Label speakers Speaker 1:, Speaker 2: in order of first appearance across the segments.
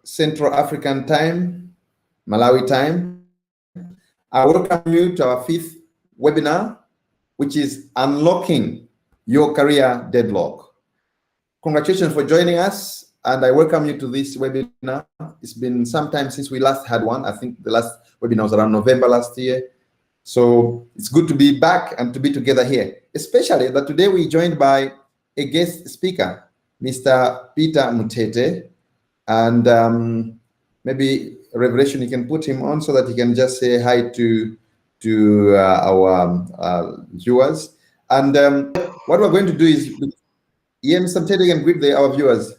Speaker 1: Central African Time, Malawi time. I welcome you to our 5th webinar, which is Unlocking Your Career Deadlock. Congratulations for joining us, and I welcome you to this webinar. It's been some time since we last had one. I think the last webinar was around November last year. So it's good to be back and to be together here, especially that today we're joined by a guest speaker, Mr. Peter Mutete. And maybe Revelation, you can put him on so that he can just say hi to our viewers. And what we're going to do is, yeah, Mr. Mutete, you can greet our viewers.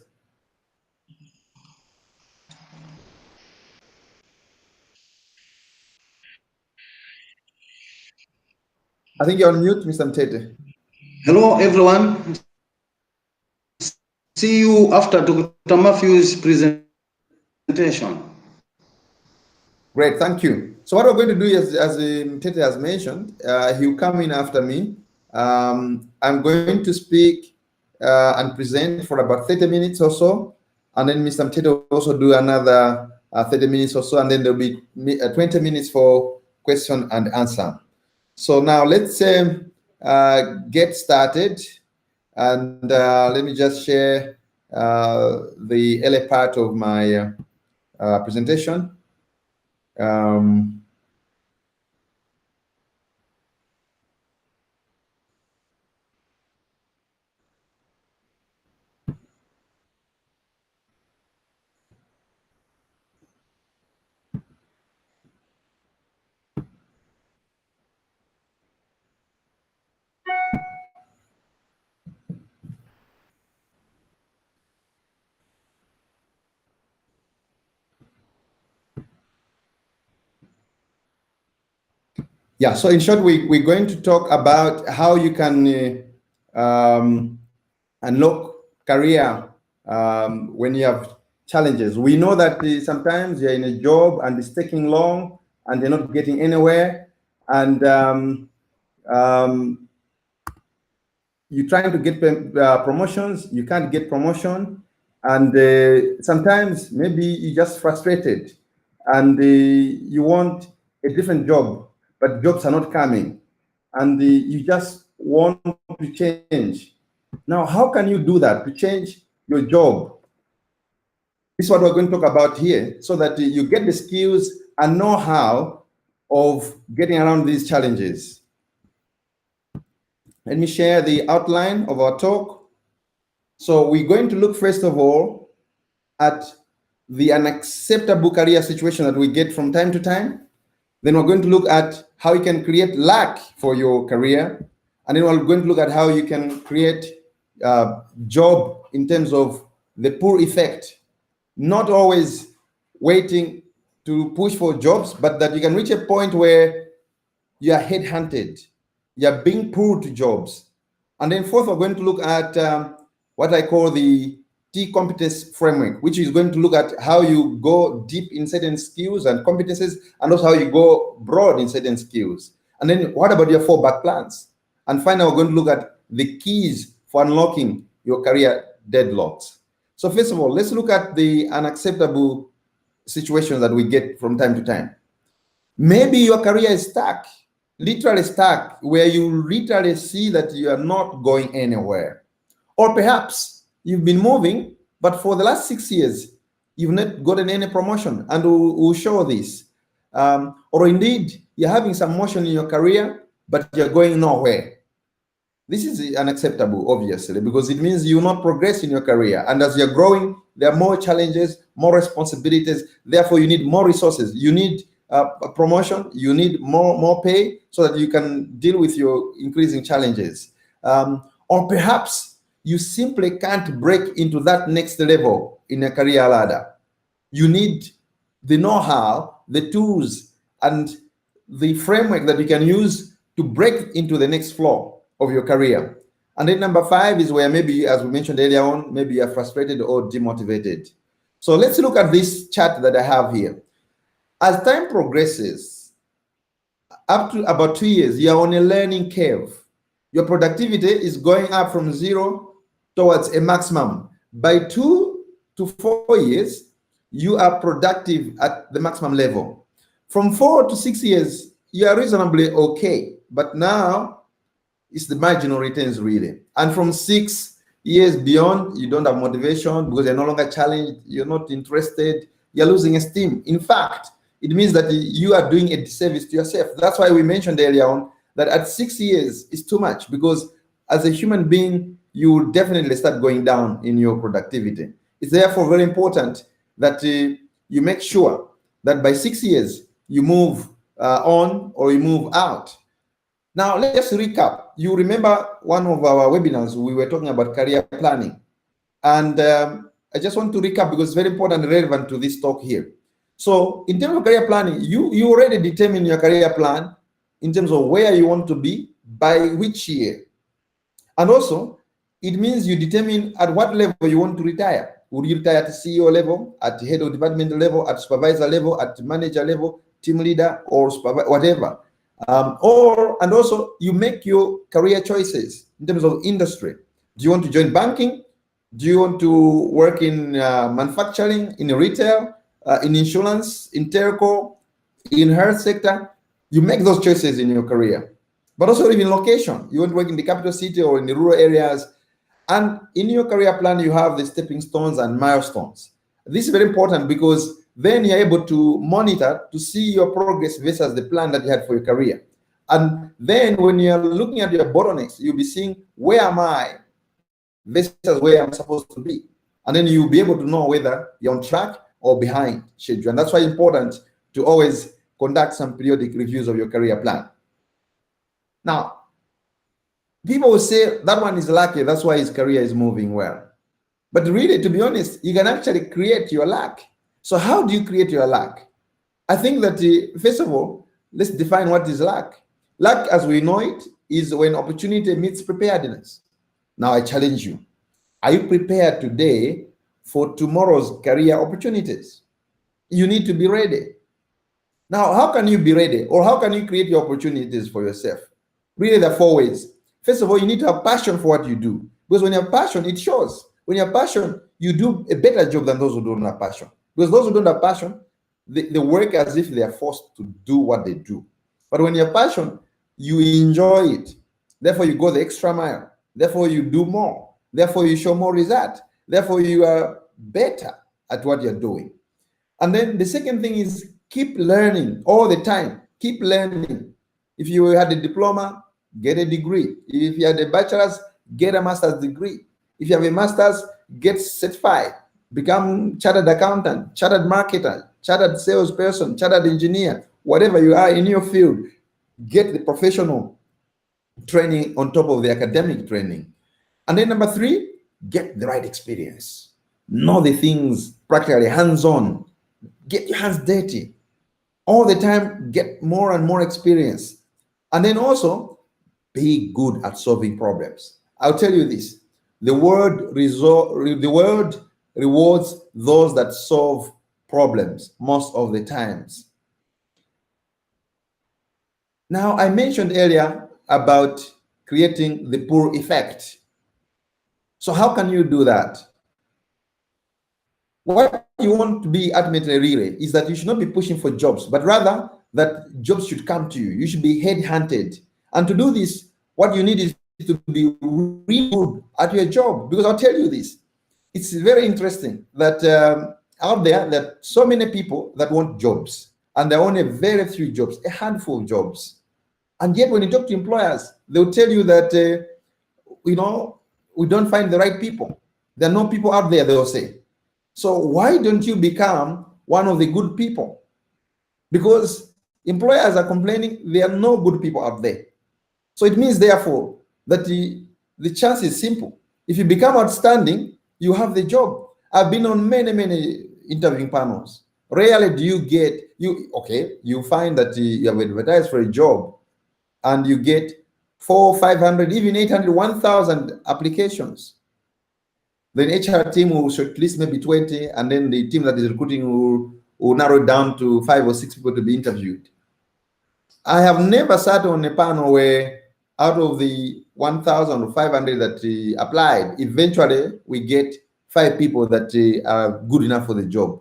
Speaker 1: I think you're on mute, Mr. Mutete.
Speaker 2: Hello, everyone. See you after Dr. Matthew's presentation.
Speaker 1: Great, thank you. So what we're going to do is, as Mutete has mentioned, he'll come in after me. I'm going to speak and present for about 30 minutes or so. And then Mr. Mutete will also do another 30 minutes or so. And then there'll be 20 minutes for question and answer. So now let's get started. And let me just share the early part of my presentation. Yeah, so in short, we're going to talk about how you can unlock career when you have challenges. We know that sometimes you're in a job and it's taking long and you're not getting anywhere, and you're trying to get promotions, you can't get promotion, and sometimes maybe you're just frustrated and you want a different job, but jobs are not coming, and you just want to change. Now, how can you do that to change your job? This is what we're going to talk about here, so that you get the skills and know-how of getting around these challenges. Let me share the outline of our talk. So we're going to look, first of all, at the unacceptable career situation that we get from time to time. Then we're going to look at how you can create luck for your career. And then we're going to look at how you can create job in terms of the pull effect. Not always waiting to push for jobs, but that you can reach a point where you are headhunted, you're being pulled to jobs. And then fourth, we're going to look at what I call the T competence framework, which is going to look at how you go deep in certain skills and competences, and also how you go broad in certain skills. And then what about your fallback plans? And finally, we're going to look at the keys for unlocking your career deadlocks. So first of all, let's look at the unacceptable situations that we get from time to time. Maybe your career is stuck, literally stuck, where you literally see that you are not going anywhere. Or perhaps you've been moving, but for the last 6 years, you've not gotten any promotion, and we'll show this. Or indeed, you're having some motion in your career, but you're going nowhere. This is unacceptable, obviously, because it means you will not progress in your career. And as you're growing, there are more challenges, more responsibilities. Therefore, you need more resources. You need a promotion. You need more pay so that you can deal with your increasing challenges. Or perhaps you simply can't break into that next level in a career ladder. You need the know-how, the tools, and the framework that you can use to break into the next floor of your career. And then number 5 is where maybe, as we mentioned earlier on, maybe you're frustrated or demotivated. So let's look at this chart that I have here. As time progresses, up to about 2 years, you're on a learning curve. Your productivity is going up from 0 towards a maximum. By 2 to 4 years, you are productive at the maximum level. From 4 to 6 years, you are reasonably okay. But now it's the marginal returns really. And from 6 years beyond, you don't have motivation because you're no longer challenged, you're not interested, you're losing esteem. In fact, it means that you are doing a disservice to yourself. That's why we mentioned earlier on that at 6 years is too much, because as a human being, you will definitely start going down in your productivity. It's therefore very important that you make sure that by 6 years you move on or you move out. Now, let's recap. You remember one of our webinars, we were talking about career planning. And I just want to recap because it's very important and relevant to this talk here. So in terms of career planning, you already determine your career plan in terms of where you want to be by which year. And also, it means you determine at what level you want to retire. Would you retire at CEO level, at head of department level, at supervisor level, at manager level, team leader, or whatever. And also you make your career choices in terms of industry. Do you want to join banking? Do you want to work in manufacturing, in retail, in insurance, in telco, in health sector? You make those choices in your career. But also even location. You want to work in the capital city or in the rural areas. And in your career plan, you have the stepping stones and milestones. This is very important because then you're able to monitor to see your progress versus the plan that you had for your career. And then when you're looking at your bottlenecks, you'll be seeing where am I versus where I'm supposed to be. And then you'll be able to know whether you're on track or behind schedule. And that's why it's important to always conduct some periodic reviews of your career plan. Now, people will say that one is lucky, that's why his career is moving well. But really, to be honest, you can actually create your luck. So how do you create your luck? I think that, first of all, let's define what is luck. Luck, as we know it, is when opportunity meets preparedness. Now, I challenge you. Are you prepared today for tomorrow's career opportunities? You need to be ready. Now, how can you be ready? Or how can you create your opportunities for yourself? Really, there are 4 ways. First of all, you need to have passion for what you do. Because when you have passion, it shows. When you have passion, you do a better job than those who don't have passion. Because those who don't have passion, they work as if they are forced to do what they do. But when you have passion, you enjoy it. Therefore, you go the extra mile. Therefore, you do more. Therefore, you show more result. Therefore, you are better at what you're doing. And then the second thing is keep learning all the time. Keep learning. If you had a diploma, get a degree. If you had a bachelor's, get a master's degree. If you have a master's, get certified. Become chartered accountant, chartered marketer, chartered salesperson, chartered engineer, whatever you are in your field, get the professional training on top of the academic training. And then number 3, get the right experience. Know the things practically, hands-on. Get your hands dirty. All the time, get more and more experience. And then also, be good at solving problems. I'll tell you this. The world rewards those that solve problems most of the times. Now, I mentioned earlier about creating the pull effect. So how can you do that? What you want to be ultimately really is that you should not be pushing for jobs, but rather that jobs should come to you. You should be headhunted. And to do this, what you need is to be really good at your job. Because I'll tell you this, it's very interesting that out there, that so many people that want jobs, and there are only very few jobs, a handful of jobs. And yet when you talk to employers, they'll tell you that, we don't find the right people. There are no people out there, they'll say. So why don't you become one of the good people? Because employers are complaining there are no good people out there. So it means, therefore, that the chance is simple. If you become outstanding, you have the job. I've been on many, many interviewing panels. Rarely do you find that you have advertised for a job and you get 400, 500, even 800, 1,000 applications. Then HR team will shortlist maybe 20, and then the team that is recruiting will narrow it down to 5 or 6 people to be interviewed. I have never sat on a panel where out of the 1,500 that applied, eventually we get 5 people that are good enough for the job.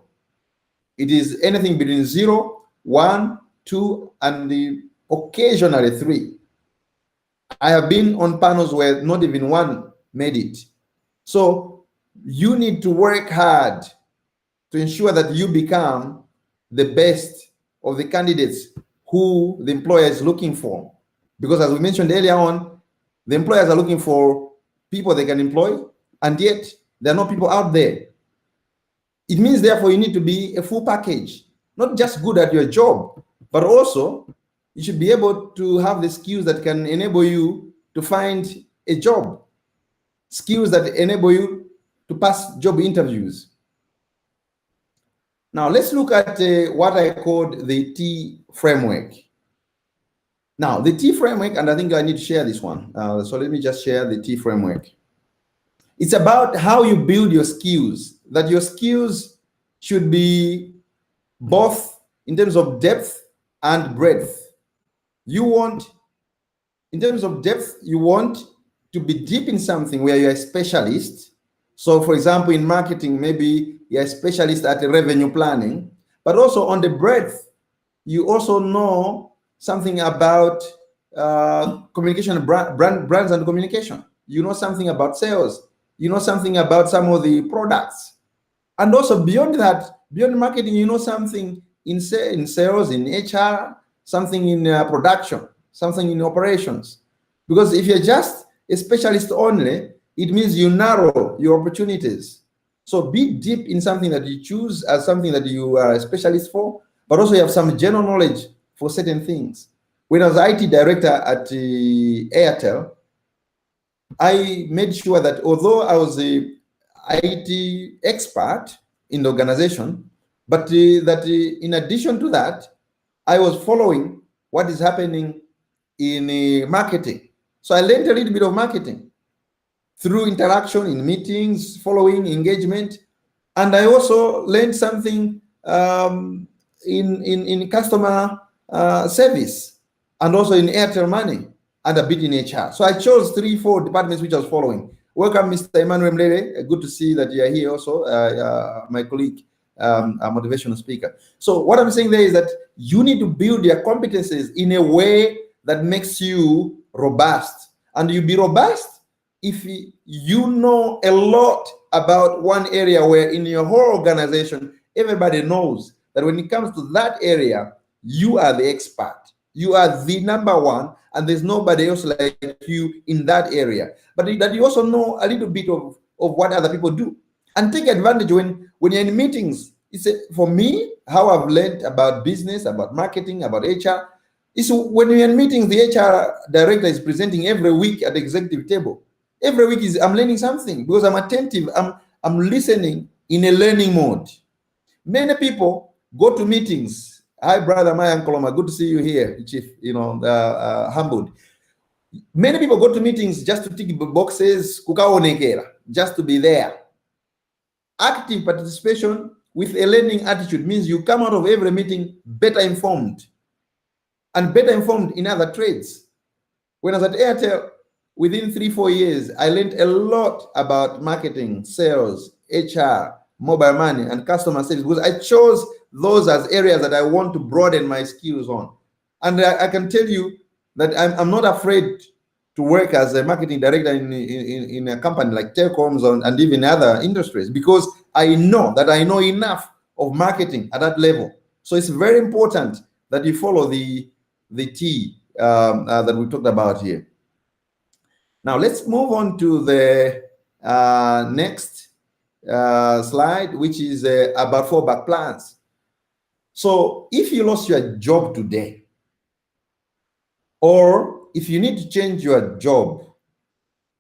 Speaker 1: It is anything between 0, 1, 2, and occasionally 3. I have been on panels where not even one made it. So you need to work hard to ensure that you become the best of the candidates who the employer is looking for. Because as we mentioned earlier on, the employers are looking for people they can employ, and yet there are no people out there. It means, therefore, you need to be a full package, not just good at your job, but also you should be able to have the skills that can enable you to find a job, skills that enable you to pass job interviews. Now, let's look at what I called the T framework. Now, the T framework, and I think I need to share this one. So let me just share the T framework. It's about how you build your skills, that your skills should be both in terms of depth and breadth. You want, in terms of depth, you want to be deep in something where you're a specialist. So for example, in marketing, maybe you're a specialist at revenue planning, but also on the breadth, you also know something about communication, brands and communication. You know something about sales. You know something about some of the products. And also beyond that, beyond marketing, you know something in sales, in HR, something in production, something in operations. Because if you're just a specialist only, it means you narrow your opportunities. So be deep in something that you choose as something that you are a specialist for, but also you have some general knowledge for certain things. When I was IT director at Airtel, I made sure that although I was a IT expert in the organization, but that in addition to that, I was following what is happening in marketing. So I learned a little bit of marketing through interaction in meetings, following engagement, and I also learned something in customer service, and also in Airtel Money, and a bit in HR. So I chose 3-4 departments which I was following. Welcome, Mr. Emmanuel Mlele. Good to see that you are here also, my colleague, a motivational speaker. So what I'm saying there is that you need to build your competencies in a way that makes you robust. And you'll be robust if you know a lot about one area where in your whole organization, everybody knows that when it comes to that area, you are the expert. You are the number one, and there's nobody else like you in that area. But that you also know a little bit of what other people do. And take advantage when you're in meetings. For me, how I've learned about business, about marketing, about HR, is when you're in meetings, the HR director is presenting every week at the executive table. Every week I'm learning something because I'm attentive. I'm listening in a learning mode. Many people go to meetings. Hi, brother, my uncle, good to see you here, Chief. Humbled. Many people go to meetings just to tick boxes, just to be there. Active participation with a learning attitude means you come out of every meeting better informed, and better informed in other trades. When I was at Airtel, within 3-4 years, I learned a lot about marketing, sales, HR, mobile money, and customer service, because I chose those as areas that I want to broaden my skills on. And I can tell you that I'm not afraid to work as a marketing director in a company like telecoms and even other industries, because I know that I know enough of marketing at that level. So it's very important that you follow the T that we talked about here. Now let's move on to the next slide, which is about fallback plans. So if you lost your job today, or if you need to change your job,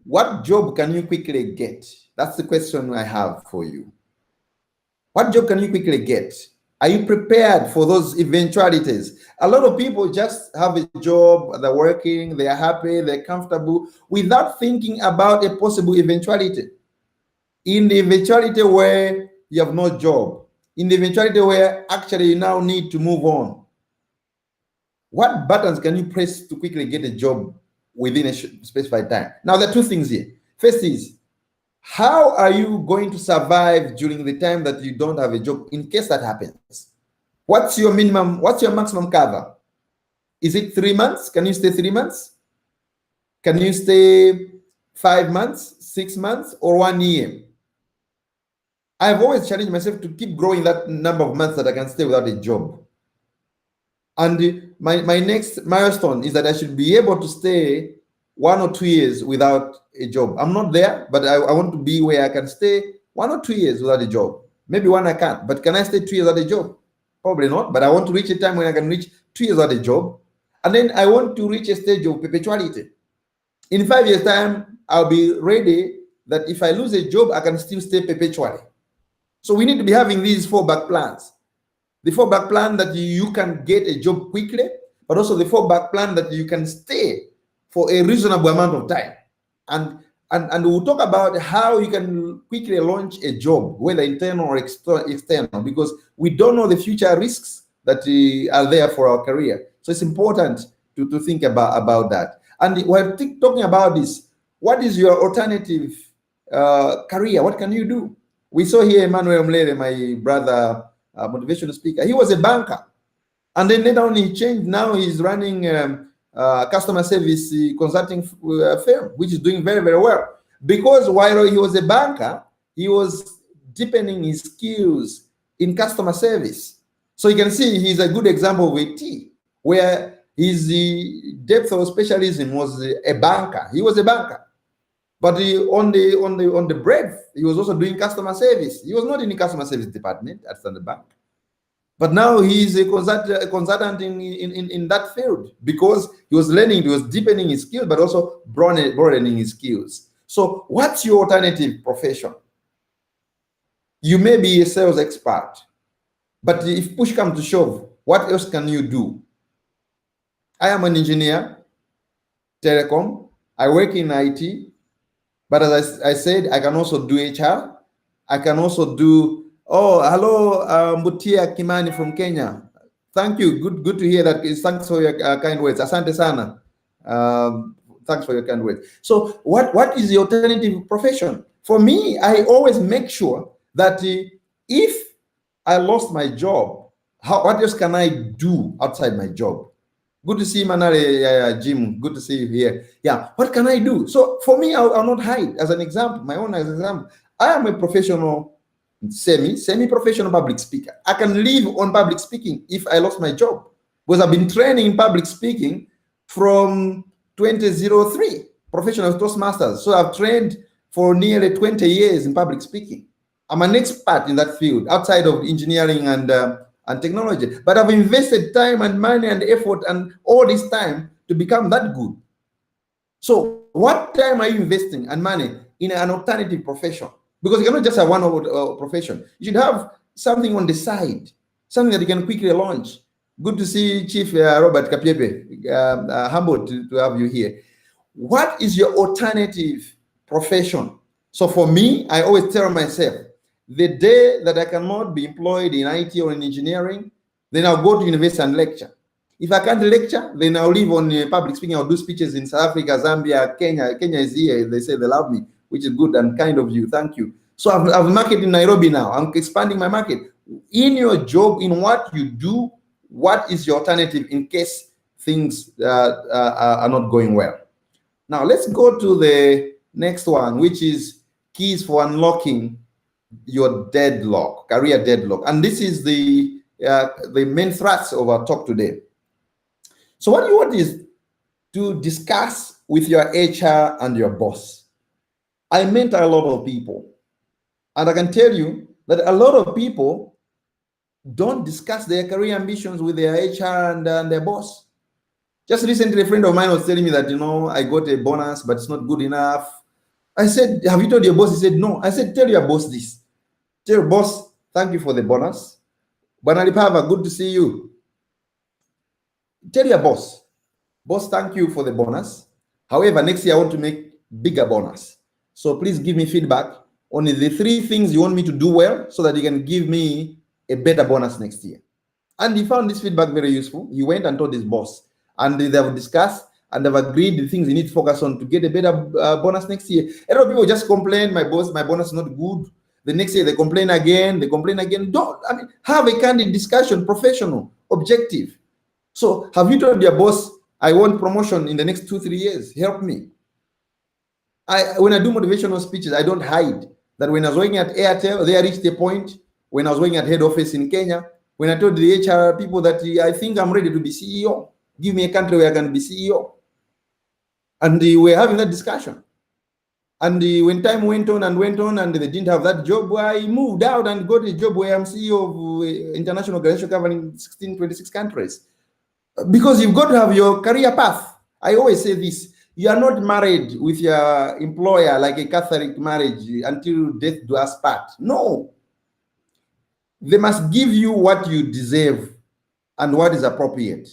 Speaker 1: what job can you quickly get? That's the question I have for you. What job can you quickly get? Are you prepared for those eventualities? A lot of people just have a job, they're working, they're happy, they're comfortable, without thinking about a possible eventuality. In the eventuality where you have no job, in the eventuality where actually you now need to move on, what buttons can you press to quickly get a job within a specified time? Now, there are two things here. First is, How are you going to survive during the time that you don't have a job in case that happens? What's your minimum? What's your maximum cover? Is it 3 months? Can you stay 3 months? Can you stay 5 months, 6 months, or 1 year? I've always challenged myself to keep growing that number of months that I can stay without a job. And my next milestone is that I should be able to stay 1 or 2 years without a job. I'm not there, but I want to be where I can stay 1 or 2 years without a job. Maybe 1 I can't, but can I stay 2 years without a job? Probably not, but I want to reach a time when I can reach 2 years without a job. And then I want to reach a stage of perpetuality. In 5 years' time, I'll be ready that if I lose a job, I can still stay perpetually. So we need to be having these fallback plans. The fallback plan that you can get a job quickly, but also the fallback plan that you can stay for a reasonable amount of time. And we'll talk about how you can quickly launch a job, whether internal or external, because we don't know the future risks that are there for our career. So it's important to think about that. And while talking about this, what is your alternative career? What can you do? We saw here Emmanuel Mlele, my brother, motivational speaker. He was a banker, and then later on he changed. Now he's running customer service consulting firm, which is doing very, very well. Because while he was a banker, he was deepening his skills in customer service. So you can see he's a good example of a T, where his depth of specialism was a banker. He was a banker. But on the breadth, he was also doing customer service. He was not in the customer service department at Standard Bank, but now he's a consultant in that field because he was learning, he was deepening his skills, but also broadening his skills. So, what's your alternative profession? You may be a sales expert, but if push comes to shove, what else can you do? I am an engineer, telecom. I work in IT. But as I said, I can also do HR. I can also do, hello, Mutia Kimani from Kenya. Thank you. Good to hear that. Thanks for your kind words. Asante sana. Thanks for your kind words. So what is the alternative profession? For me, I always make sure that if I lost my job, what else can I do outside my job? Good to see you, Manale, Jim. Good to see you here. Yeah, what can I do? So for me, I'll not hide. As an example, my own as an example, I am a professional, semi-professional public speaker. I can live on public speaking if I lost my job, because I've been training in public speaking from 2003, professional Toastmasters. So I've trained for nearly 20 years in public speaking. I'm an expert in that field outside of engineering and technology, but I've invested time and money and effort and all this time to become that good. So what time are you investing and money in an alternative profession? Because you cannot just have one profession. You should have something on the side, something that you can quickly launch. Good to see Chief Robert Kapiepe. Humbled to have you here. What is your alternative profession? So for me, I always tell myself, the day that I cannot be employed in IT or in engineering, then I'll go to university and lecture. If I can't lecture, then I'll live on public speaking. I'll do speeches in South Africa, Zambia, Kenya. Kenya is here. They say they love me, which is good and kind of you. Thank you. So I've market in Nairobi now. I'm expanding my market. In your job, in what you do, what is your alternative in case things are not going well? Now let's go to the next one, which is keys for unlocking your deadlock, career deadlock. And this is the main thrust of our talk today. So what you want is to discuss with your HR and your boss. I mentor a lot of people, and I can tell you that a lot of people don't discuss their career ambitions with their HR and their boss. Just recently, a friend of mine was telling me that, I got a bonus, but it's not good enough. I said, have you told your boss? He said, no. I said, tell your boss this. Tell your boss, thank you for the bonus. Banalipava, good to see you. Tell your boss, thank you for the bonus. However, next year I want to make bigger bonus. So please give me feedback on the 3 things you want me to do well so that you can give me a better bonus next year. And he found this feedback very useful. He went and told his boss, and they have discussed, and have agreed the things you need to focus on to get a better bonus next year. A lot of people just complain, my bonus is not good. The next year they complain again, have a candid discussion, professional, objective. So have you told your boss, I want promotion in the next 2-3 years, help me? When I do motivational speeches, I don't hide that when I was working at Airtel, they reached a point when I was working at head office in Kenya, when I told the HR people that I think I'm ready to be CEO. Give me a country where I can be CEO. And we're having that discussion. And when time went on and they didn't have that job, I moved out and got a job where I'm CEO of international organization covering 26 countries. Because you've got to have your career path. I always say this, you are not married with your employer like a Catholic marriage until death do us part. No. They must give you what you deserve and what is appropriate.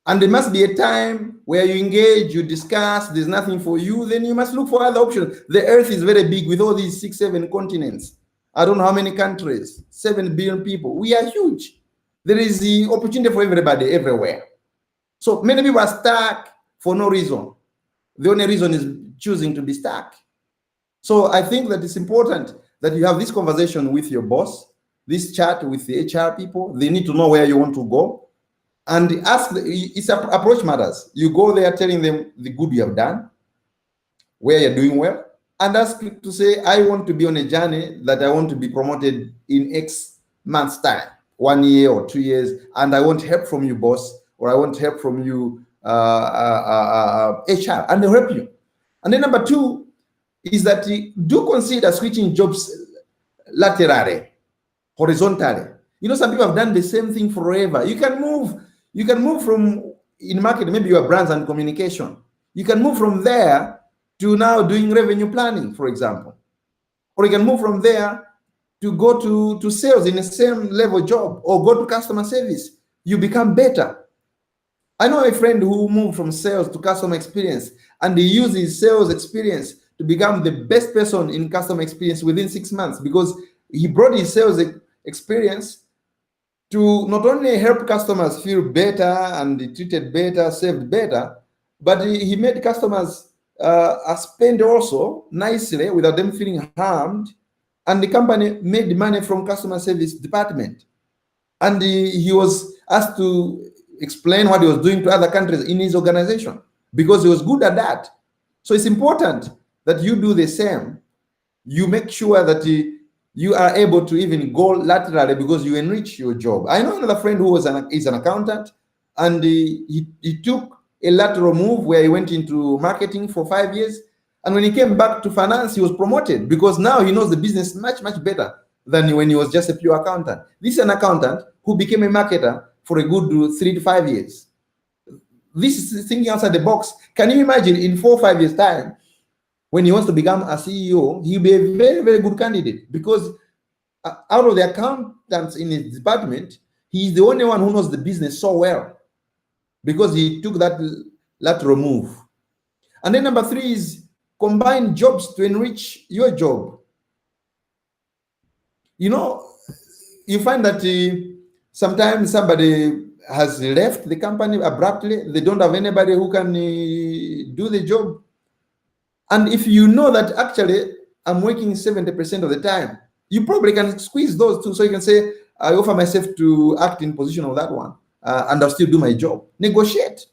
Speaker 1: And there must be a time where you engage, you discuss, there's nothing for you, then you must look for other options. The earth is very big with all these 6-7 continents. I don't know how many countries, 7 billion people. We are huge. There is the opportunity for everybody everywhere. So many people are stuck for no reason. The only reason is choosing to be stuck. So I think that it's important that you have this conversation with your boss, this chat with the HR people. They need to know where you want to go. And ask, approach matters. You go there telling them the good you have done, where you're doing well, and ask to say, I want to be on a journey that I want to be promoted in X months' time, 1 year or 2 years, and I want help from you, boss, or I want help from you, HR, and they'll help you. And then number 2 is that do consider switching jobs laterally, horizontally. You know, some people have done the same thing forever. You can move from, in marketing, maybe your brands and communication. You can move from there to now doing revenue planning, for example. Or you can move from there to go to sales in the same level job, or go to customer service. You become better. I know a friend who moved from sales to customer experience, and he used his sales experience to become the best person in customer experience within 6 months, because he brought his sales experience to not only help customers feel better and be treated better, served better, but he made customers spend also nicely without them feeling harmed. And the company made money from customer service department. And he was asked to explain what he was doing to other countries in his organization because he was good at that. So it's important that you do the same. You make sure that you are able to even go laterally because you enrich your job. I know another friend who is an accountant, and he took a lateral move where he went into marketing for 5 years. And when he came back to finance, he was promoted because now he knows the business much, much better than when he was just a pure accountant. This is an accountant who became a marketer for a good 3 to 5 years. This is thinking outside the box. Can you imagine in 4 or 5 years' time, when he wants to become a CEO, he'll be a very, very good candidate because out of the accountants in his department, he's the only one who knows the business so well because he took that lateral move. And then number 3 is combine jobs to enrich your job. You know, you find that sometimes somebody has left the company abruptly. They don't have anybody who can do the job. And if you know that actually I'm working 70% of the time, you probably can squeeze those 2. So you can say, I offer myself to act in position of that one, and I'll still do my job. Negotiate.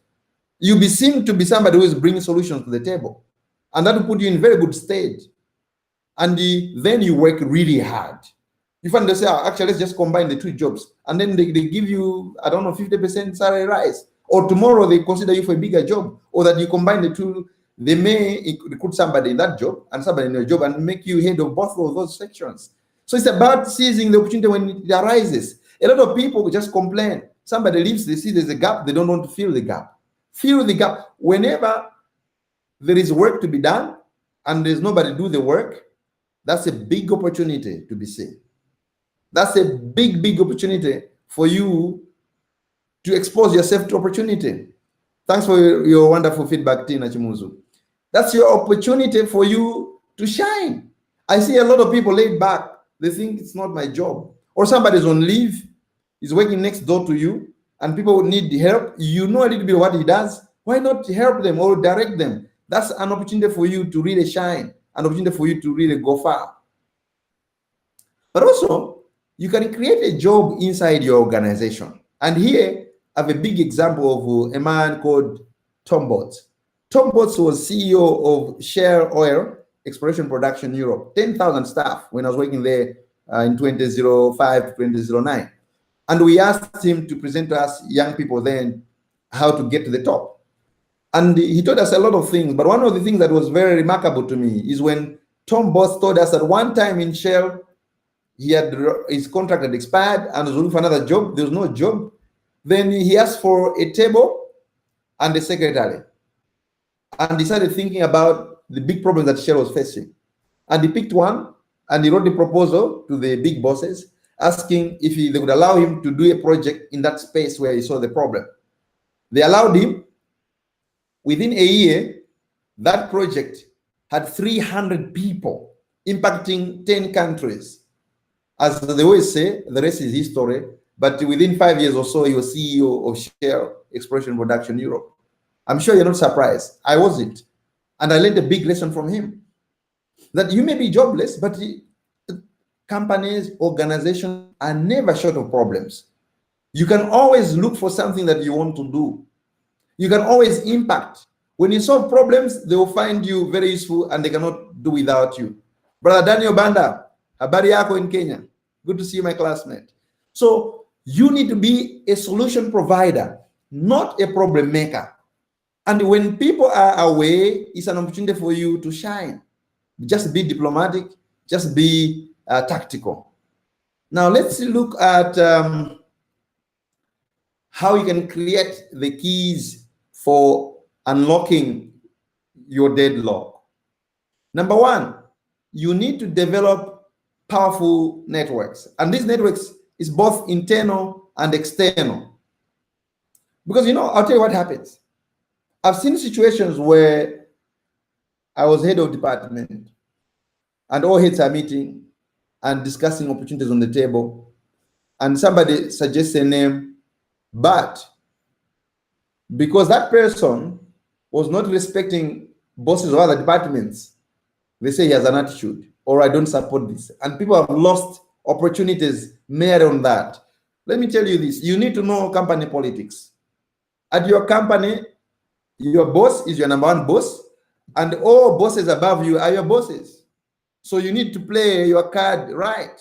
Speaker 1: You'll be seen to be somebody who is bringing solutions to the table. And that will put you in very good state. And then you work really hard. You find they say, actually, let's just combine the 2 jobs. And then they give you, I don't know, 50% salary rise. Or tomorrow they consider you for a bigger job. Or that you combine the 2, they may recruit somebody in that job and somebody in your job and make you head of both of those sections. So it's about seizing the opportunity when it arises. A lot of people just complain. Somebody leaves, they see there's a gap, they don't want to fill the gap. Fill the gap. Whenever there is work to be done and there's nobody do the work, that's a big opportunity to be seen. That's a big, big opportunity for you to expose yourself to opportunity. Thanks for your wonderful feedback, Tina Chimuzu. That's your opportunity for you to shine. I see a lot of people laid back. They think it's not my job. Or somebody's on leave, is working next door to you, and people need help. You know a little bit what he does. Why not help them or direct them? That's an opportunity for you to really shine, an opportunity for you to really go far. But also, you can create a job inside your organization. And here, I have a big example of a man called Tom Botts. Tom Botts was CEO of Shell Oil Exploration Production Europe, 10,000 staff when I was working there in 2005 to 2009. And we asked him to present to us young people then how to get to the top. And he told us a lot of things. But one of the things that was very remarkable to me is when Tom Botts told us that one time in Shell, his contract had expired and was looking for another job. There was no job. Then he asked for a table and a secretary, and he started thinking about the big problems that Shell was facing. And he picked one, and he wrote the proposal to the big bosses, asking if they would allow him to do a project in that space where he saw the problem. They allowed him. Within a year, that project had 300 people, impacting 10 countries. As they always say, the rest is history. But within 5 years or so, he was CEO of Shell Exploration Production Europe. I'm sure you're not surprised. I wasn't. And I learned a big lesson from him. That you may be jobless, but companies, organizations are never short of problems. You can always look for something that you want to do. You can always impact. When you solve problems, they will find you very useful and they cannot do without you. Brother Daniel Banda, habari yako in Kenya. Good to see you, my classmate. So you need to be a solution provider, not a problem maker. And when people are away, it's an opportunity for you to shine. Just be diplomatic, just be tactical. Now let's look at how you can create the keys for unlocking your deadlock. Number one, you need to develop powerful networks. And these networks is both internal and external. Because, I'll tell you what happens. I've seen situations where I was head of department and all heads are meeting and discussing opportunities on the table. And somebody suggests a name, but because that person was not respecting bosses of other departments, they say he has an attitude, or I don't support this. And people have lost opportunities made on that. Let me tell you this, you need to know company politics. At your company, your boss is your number one boss, and all bosses above you are your bosses. So you need to play your card right.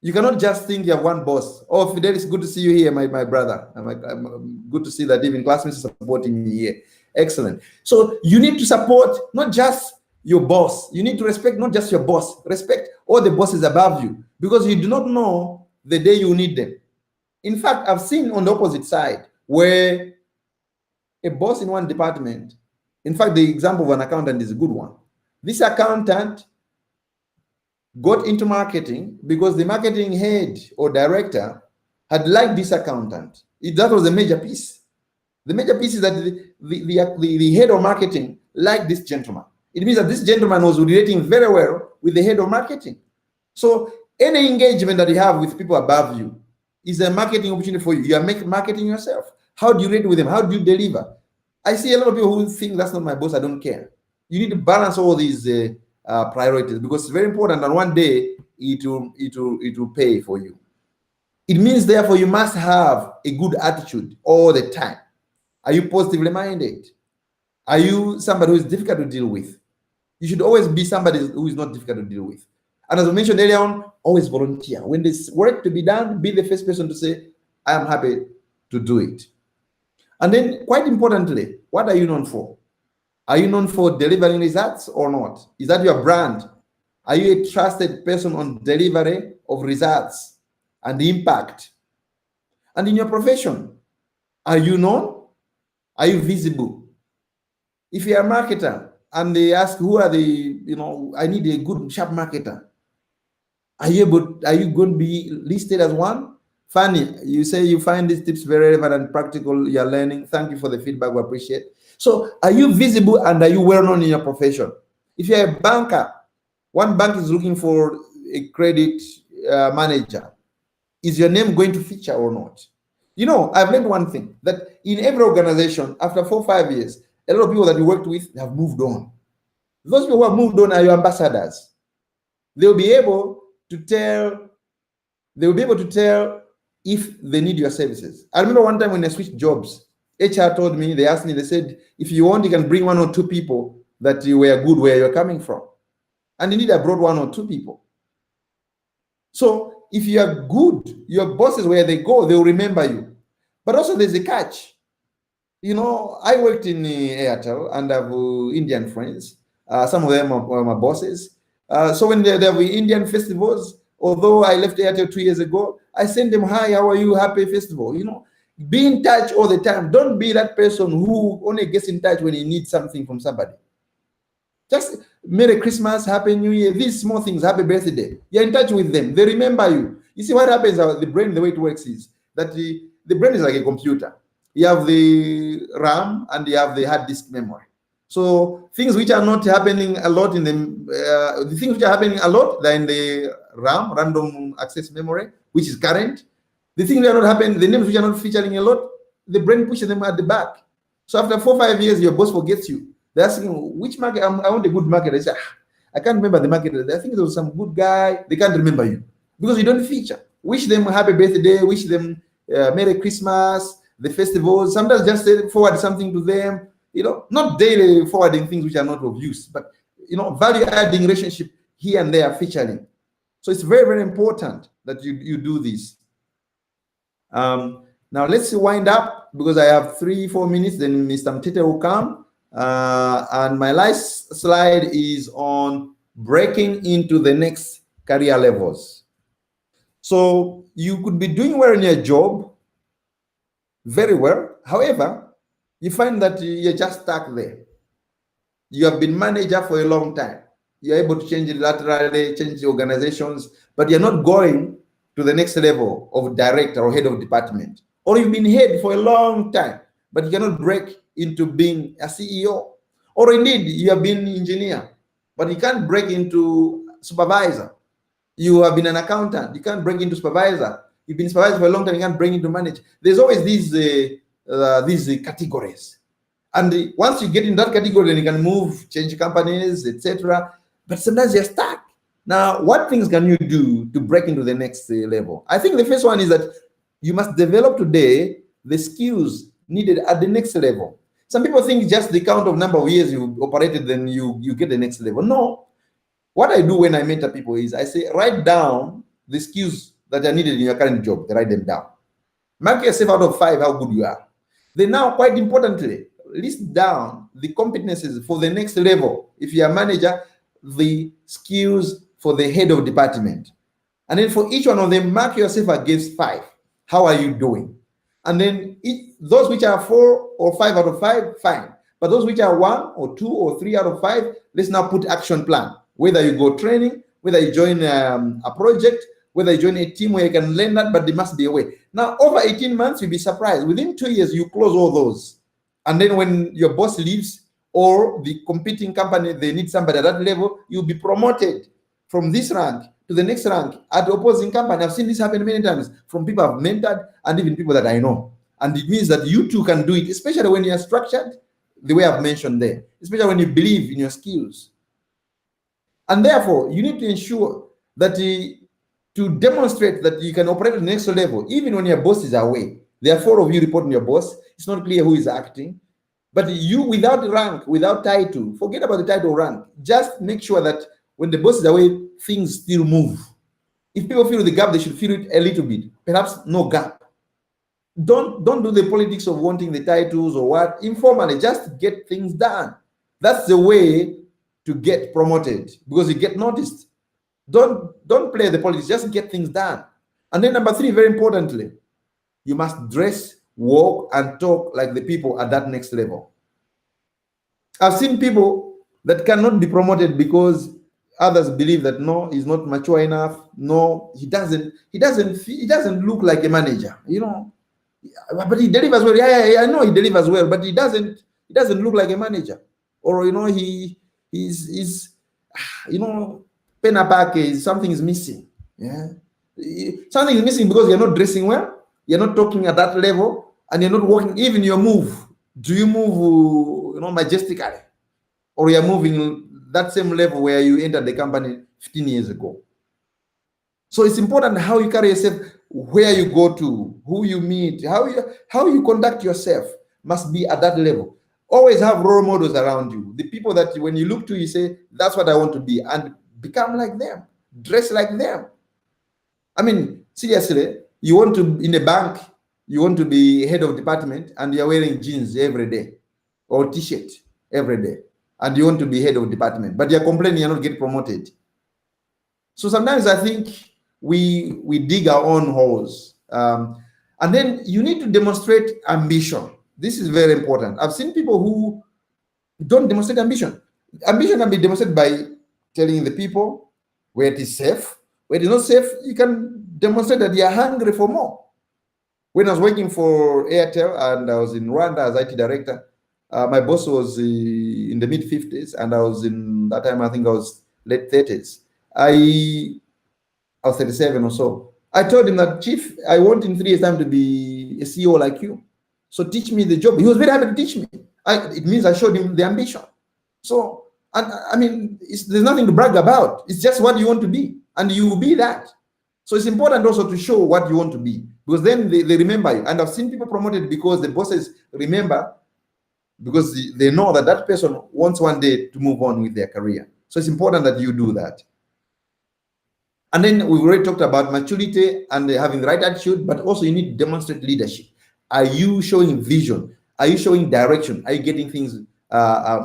Speaker 1: You cannot just think you have one boss. Oh, Fidel, it's good to see you here, my brother. I'm good to see that even classmates are supporting me here. Excellent. So you need to support not just your boss. You need to respect not just your boss. Respect all the bosses above you, because you do not know the day you need them. In fact, I've seen on the opposite side where a boss in one department, in fact, the example of an accountant is a good one. This accountant got into marketing because the marketing head or director had liked this accountant. That was a major piece. The major piece is that the head of marketing liked this gentleman. It means that this gentleman was relating very well with the head of marketing. So any engagement that you have with people above you is a marketing opportunity for you. You are marketing yourself. How do you relate with them? How do you deliver? I see a lot of people who think that's not my boss, I don't care. You need to balance all these priorities, because it's very important, and one day it will pay for you. It means, therefore, you must have a good attitude all the time. Are you positively minded? Are you somebody who is difficult to deal with? You should always be somebody who is not difficult to deal with. And as I mentioned earlier on, always volunteer. When there's work to be done, be the first person to say, I am happy to do it. And then, quite importantly, what are you known for? Are you known for delivering results or not? Is that your brand? Are you a trusted person on delivery of results and impact? And in your profession, are you known? Are you visible? If you're a marketer and they ask who are the, I need a good sharp marketer, are you going to be listed as one? Fanny, you say you find these tips very relevant and practical, you're learning. Thank you for the feedback, we appreciate. So are you visible and are you well known in your profession? If you're a banker, one bank is looking for a credit manager, is your name going to feature or not? You know, I've learned one thing, that in every organization, after 4 or 5 years, a lot of people that you worked with have moved on. Those people who have moved on are your ambassadors. They'll be able to tell, they'll be able to tell if they need your services. I remember one time when I switched jobs, HR told me, they asked me, they said, if you want, you can bring 1 or 2 people that you were good where you're coming from. And indeed, I brought 1 or 2 people. So if you are good, your bosses, where they go, they'll remember you. But also there's a catch. You know, I worked in Airtel and I have Indian friends. Some of them are my bosses. So when there were Indian festivals, although I left Airtel 2 years ago, I send them, hi, how are you? Happy festival. You know, be in touch all the time. Don't be that person who only gets in touch when you need something from somebody. Just Merry Christmas, Happy New Year, these small things, Happy Birthday. You're in touch with them. They remember you. You see what happens, the brain, the way it works is that the brain is like a computer. You have the RAM and you have the hard disk memory. So things which are not happening a lot in the things which are happening a lot, they're in the RAM, random access memory, which is current. The things that are not happening, the names which are not featuring a lot, the brain pushes them at the back. So after 4 or 5 years, your boss forgets you. They're asking, which market? I want a good market. I say, I can't remember the market. I think there was some good guy. They can't remember you because you don't feature. Wish them happy birthday. Wish them Merry Christmas. The festivals. Sometimes just forward something to them. You know, not daily forwarding things which are not of use, but you know, value-adding relationship here and there featuring. So it's very, very important that you do this. Now let's wind up because I have 3-4 minutes. Then Mr. Mtete will come. And my last slide is on breaking into the next career levels. So you could be doing well in your job, very well. However, you find that you're just stuck there. You have been manager for a long time. You're able to change it laterally, change the organizations, but you're not going to the next level of director or head of department. Or you've been head for a long time, but you cannot break into being a CEO. Or indeed, you have been engineer, but you can't break into supervisor. You have been an accountant, you can't break into supervisor. You've been supervisor for a long time, you can't break into manager. There's always these categories. And once you get in that category, then you can move, change companies, etc. But sometimes you're stuck. Now, what things can you do to break into the next level? I think the first one is that you must develop today the skills needed at the next level. Some people think just the count of number of years you operated, then you get the next level. No. What I do when I mentor people is I say, write down the skills that are needed in your current job. They write them down. Mark yourself out of 5 how good you are. Then now, quite importantly, list down the competencies for the next level. If you're a manager, the skills for the head of department. And then for each one of them, mark yourself against 5. How are you doing? And then those which are 4 or 5 out of 5, fine. But those which are 1 or 2 or 3 out of 5, let's now put action plan. Whether you go training, whether you join a project, whether you join a team where you can learn that, but there must be a way. Now, over 18 months, you'll be surprised. Within 2 years, you close all those. And then when your boss leaves or the competing company, they need somebody at that level, you'll be promoted from this rank to the next rank at the opposing company. I've seen this happen many times from people I've mentored and even people that I know. And it means that you too can do it, especially when you're structured the way I've mentioned there, especially when you believe in your skills. And therefore, you need to ensure that to demonstrate that you can operate at the next level, even when your boss is away. There are 4 of you reporting your boss. It's not clear who is acting. But you, without rank, without title, forget about the title rank. Just make sure that when the boss is away, things still move. If people feel the gap, they should feel it a little bit. Perhaps no gap. Don't do the politics of wanting the titles or what. Informally, just get things done. That's the way to get promoted because you get noticed. Don't play the politics, just get things done. And then number 3, very importantly, you must dress, walk, and talk like the people at that next level. I've seen people that cannot be promoted because others believe that no, he's not mature enough. No, he doesn't look like a manager, you know. But he delivers well. Yeah, I know he delivers well, but he doesn't look like a manager. Or you know, he's you know, penapake, something is missing. Yeah. Something is missing because you're not dressing well, you're not talking at that level, and you're not working. Even your move, do you move, majestically, or you're moving that same level where you entered the company 15 years ago? So it's important how you carry yourself, where you go to, who you meet, how you conduct yourself must be at that level. Always have role models around you, the people that when you look to, you say, that's what I want to be, and become like them, dress like them. I mean, seriously, you want to, in a bank, you want to be head of department and you're wearing jeans every day or t-shirt every day, and you want to be head of department, but you're complaining you're not getting promoted. So sometimes I think we dig our own holes. And then you need to demonstrate ambition. This is very important. I've seen people who don't demonstrate ambition. Ambition can be demonstrated by telling the people where it is safe. Where it is not safe, you can demonstrate that you're hungry for more. When I was working for Airtel and I was in Rwanda as IT director, my boss was in the mid 50s, and I was in that time, I think I was late 30s. I was 37 or so. I told him that, Chief, I want in 3 years' time to be a CEO like you. So teach me the job. He was very happy to teach me. It means I showed him the ambition. So, and I mean, there's nothing to brag about. It's just what you want to be, and you will be that. So it's important also to show what you want to be, because then they remember you. And I've seen people promoted because the bosses remember, because they know that that person wants one day to move on with their career. So it's important that you do that. And then we've already talked about maturity and having the right attitude, but also you need to demonstrate leadership. Are you showing vision? Are you showing direction? Are you getting things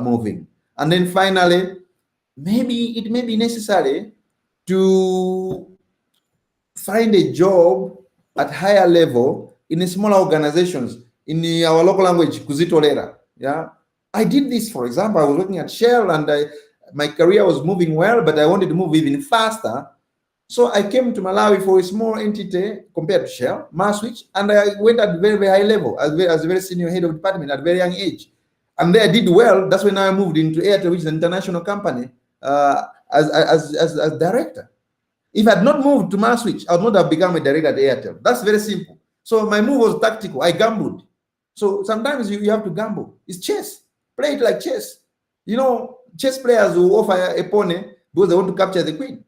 Speaker 1: moving? And then finally, maybe it may be necessary to find a job at higher level in smaller organizations. In our local language, kuzitolera. Yeah, I did this. For example, I was working at Shell, and my career was moving well, but I wanted to move even faster. So I came to Malawi for a small entity compared to Shell, Maswitch, and I went at very, very high level as a very senior head of department at a very young age. And there I did well. That's when I moved into Airtel, which is an international company, as director. If I had not moved to Maswitch, I would not have become a director at Airtel. That's very simple. So my move was tactical. I gambled. So sometimes you have to gamble. It's chess. Play it like chess. Chess players will offer a pawn because they want to capture the queen.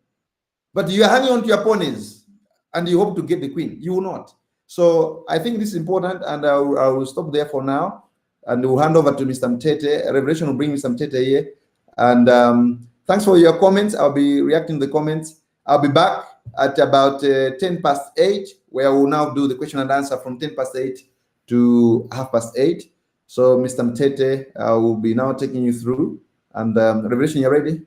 Speaker 1: But you are hanging on to your ponies and you hope to get the queen. You will not. So I think this is important, and I will stop there for now, and we'll hand over to Mr. Mtete. Revelation will bring Mr. Mtete here. And thanks for your comments. I'll be reacting to the comments. I'll be back at about 10 past 8, where we'll now do the question and answer from 10 past 8 to 8:30. So Mr. Mtete will be now taking you through. And Revelation, you ready?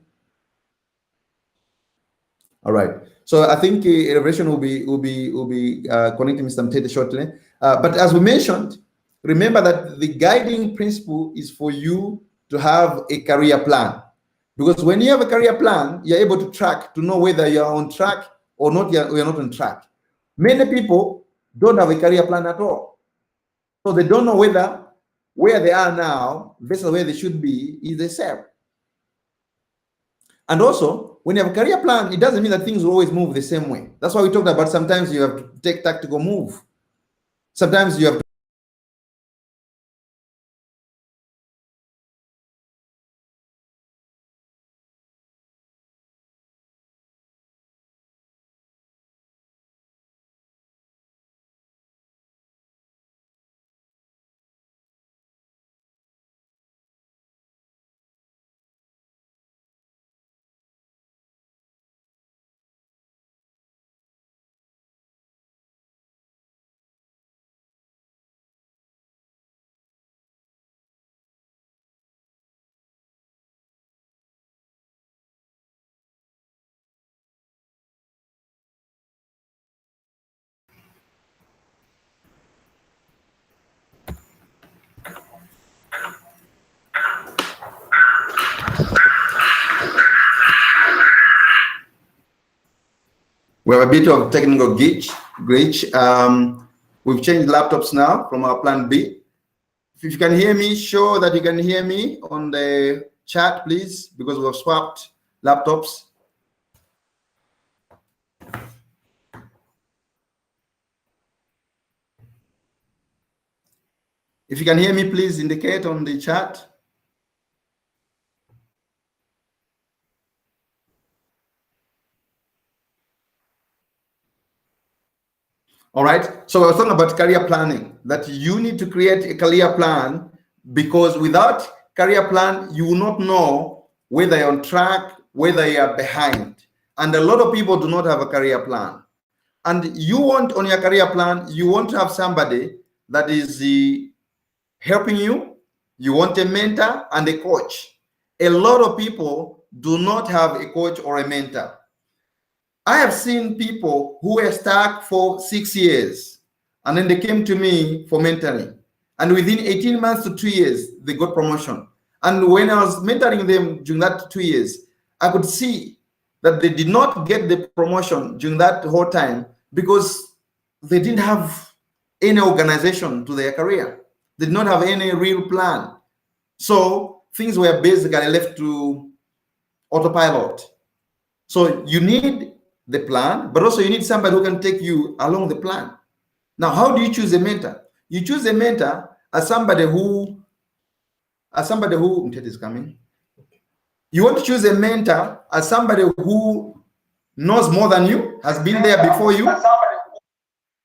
Speaker 1: All right. So I think Revelation will be connecting Mr. Mtete shortly. But as we mentioned, remember that the guiding principle is for you to have a career plan. Because when you have a career plan, you're able to track, to know whether you're on track or not, you're not on track. Many people don't have a career plan at all. So they don't know whether where they are now versus where they should be is the same. And also, when you have a career plan, it doesn't mean that things will always move the same way. That's why we talked about sometimes you have to take tactical move. Sometimes you have to we have a bit of technical glitch. We've changed laptops now from our plan B. If you can hear me, show that you can hear me on the chat, please, because we've swapped laptops. If you can hear me, please indicate on the chat. All right. So I was talking about career planning, that you need to create a career plan, because without career plan, you will not know whether you're on track, whether you are behind. And a lot of people do not have a career plan. And you want on your career plan, you want to have somebody that is helping you. You want a mentor and a coach. A lot of people do not have a coach or a mentor. I have seen people who were stuck for 6 years and then they came to me for mentoring. And within 18 months to 2 years, they got promotion. And when I was mentoring them during that 2 years, I could see that they did not get the promotion during that whole time because they didn't have any organization to their career. They did not have any real plan. So things were basically left to autopilot. So you need the plan, but also you need somebody who can take you along the plan. Now, how do you choose a mentor? You choose a mentor as somebody who Mtete is coming. You want to choose a mentor as somebody who knows more than you, has been there before you,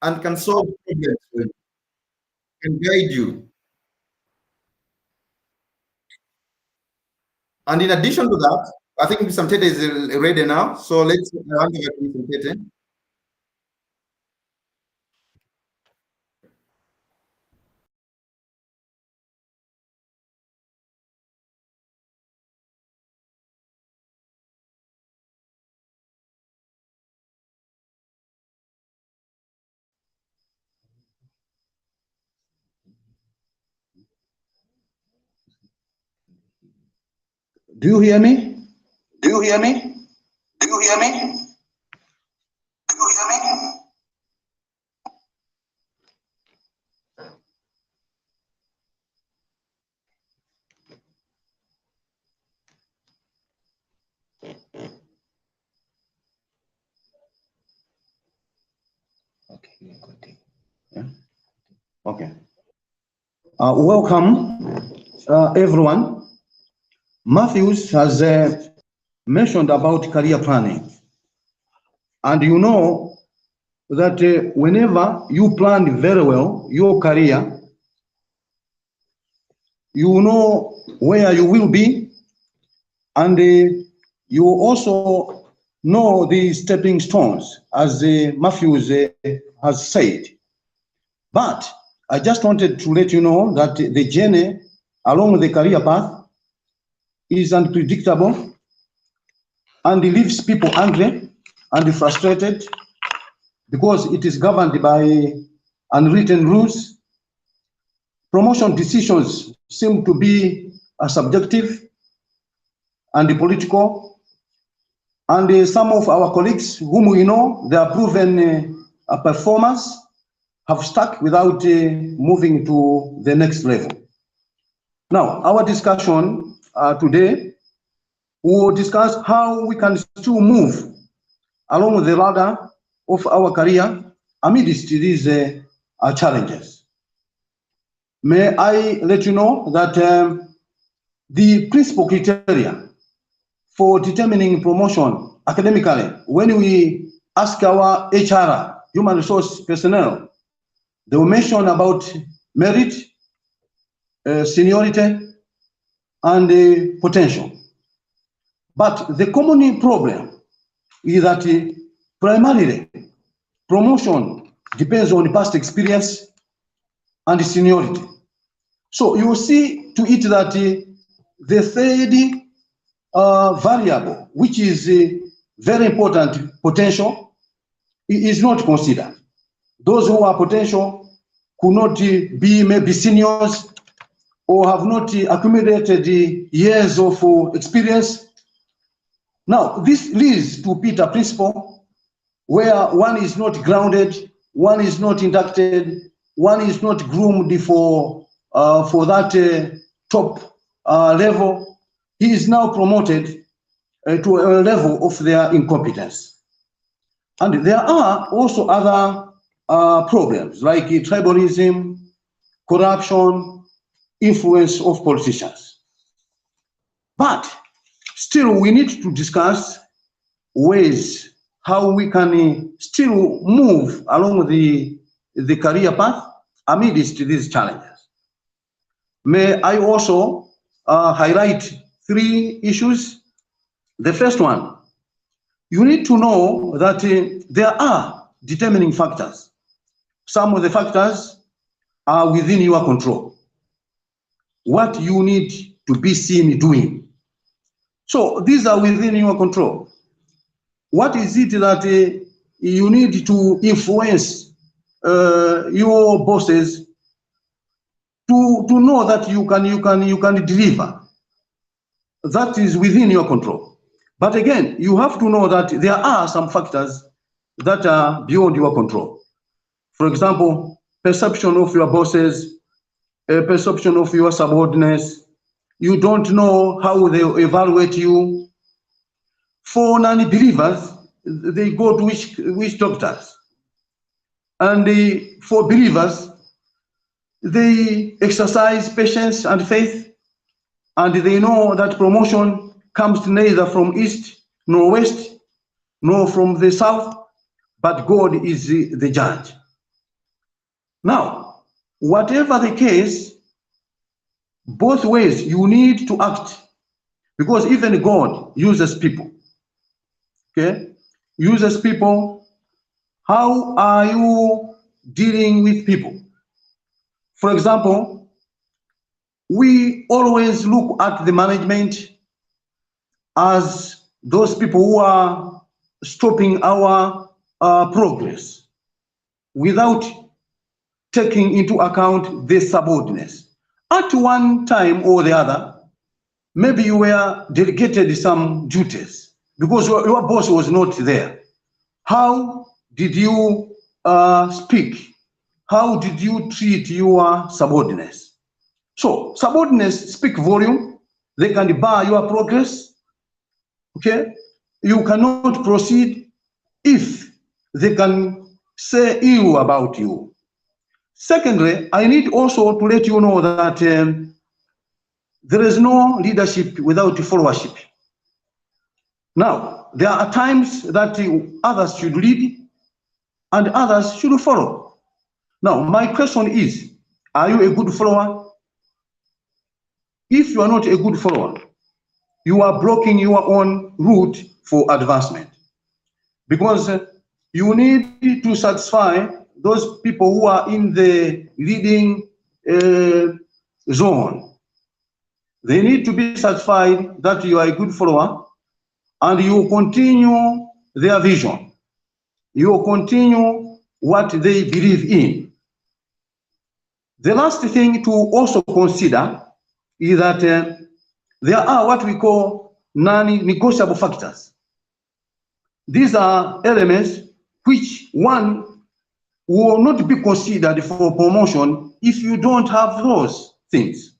Speaker 1: and can solve problems for you, can guide you. And in addition to that, I think Mr. Mtete is ready now. So let's hand over to Mr. Mtete.
Speaker 2: Do you hear me? Do you hear me? Do you hear me? Do you hear me? Okay, good. Yeah. Okay. Welcome, everyone. Matthews has mentioned about career planning. And you know that whenever you plan very well your career, you know where you will be, and you also know the stepping stones, as Matthews has said. But I just wanted to let you know that the journey along the career path is unpredictable and leaves people angry and frustrated because it is governed by unwritten rules. Promotion decisions seem to be subjective and political, and some of our colleagues whom we know, they are proven performers, have stuck without moving to the next level. Now, our discussion today, we will discuss how we can still move along the ladder of our career amidst these challenges. May I let you know that the principal criteria for determining promotion academically, when we ask our HR, human resource personnel, they will mention about merit, seniority, and potential. But the common problem is that primarily promotion depends on past experience and seniority. So you will see to it that the third variable, which is very important, potential, is not considered. Those who are potential could not be maybe seniors or have not accumulated years of experience. Now, this leads to Peter principle, where one is not grounded, one is not inducted, one is not groomed for that top level. He is now promoted to a level of their incompetence. And there are also other problems like tribalism, corruption, influence of politicians. But still, we need to discuss ways how we can still move along the career path amidst these challenges. May I also highlight 3 issues. The first one, you need to know that there are determining factors. Some of the factors are within your control. What you need to be seen doing. So these are within your control. What is it that you need to influence your bosses to know that you can deliver? That is within your control. But again, you have to know that there are some factors that are beyond your control. For example, perception of your bosses, perception of your subordinates. You don't know how they evaluate you. For non-believers, they go to which doctors. And for believers, they exercise patience and faith, and they know that promotion comes neither from east nor west, nor from the south, but God is the judge. Now, whatever the case, both ways you need to act, because even God uses people. Okay, uses people. How are you dealing with people? For example, we always look at the management as those people who are stopping our progress without taking into account the subordinates. At one time or the other, maybe you were delegated some duties because your boss was not there. How did you speak? How did you treat your subordinates? So subordinates speak volume. They can bar your progress. Okay, you cannot proceed if they can say ill about you. Secondly, I need also to let you know that there is no leadership without followership. Now, there are times that others should lead and others should follow. Now, my question is, are you a good follower? If you are not a good follower, you are blocking your own route for advancement, because you need to satisfy those people who are in the leading zone. They need to be satisfied that you are a good follower and you continue their vision. You continue what they believe in. The last thing to also consider is that there are what we call non-negotiable factors. These are elements which one will not be considered for promotion if you don't have those things.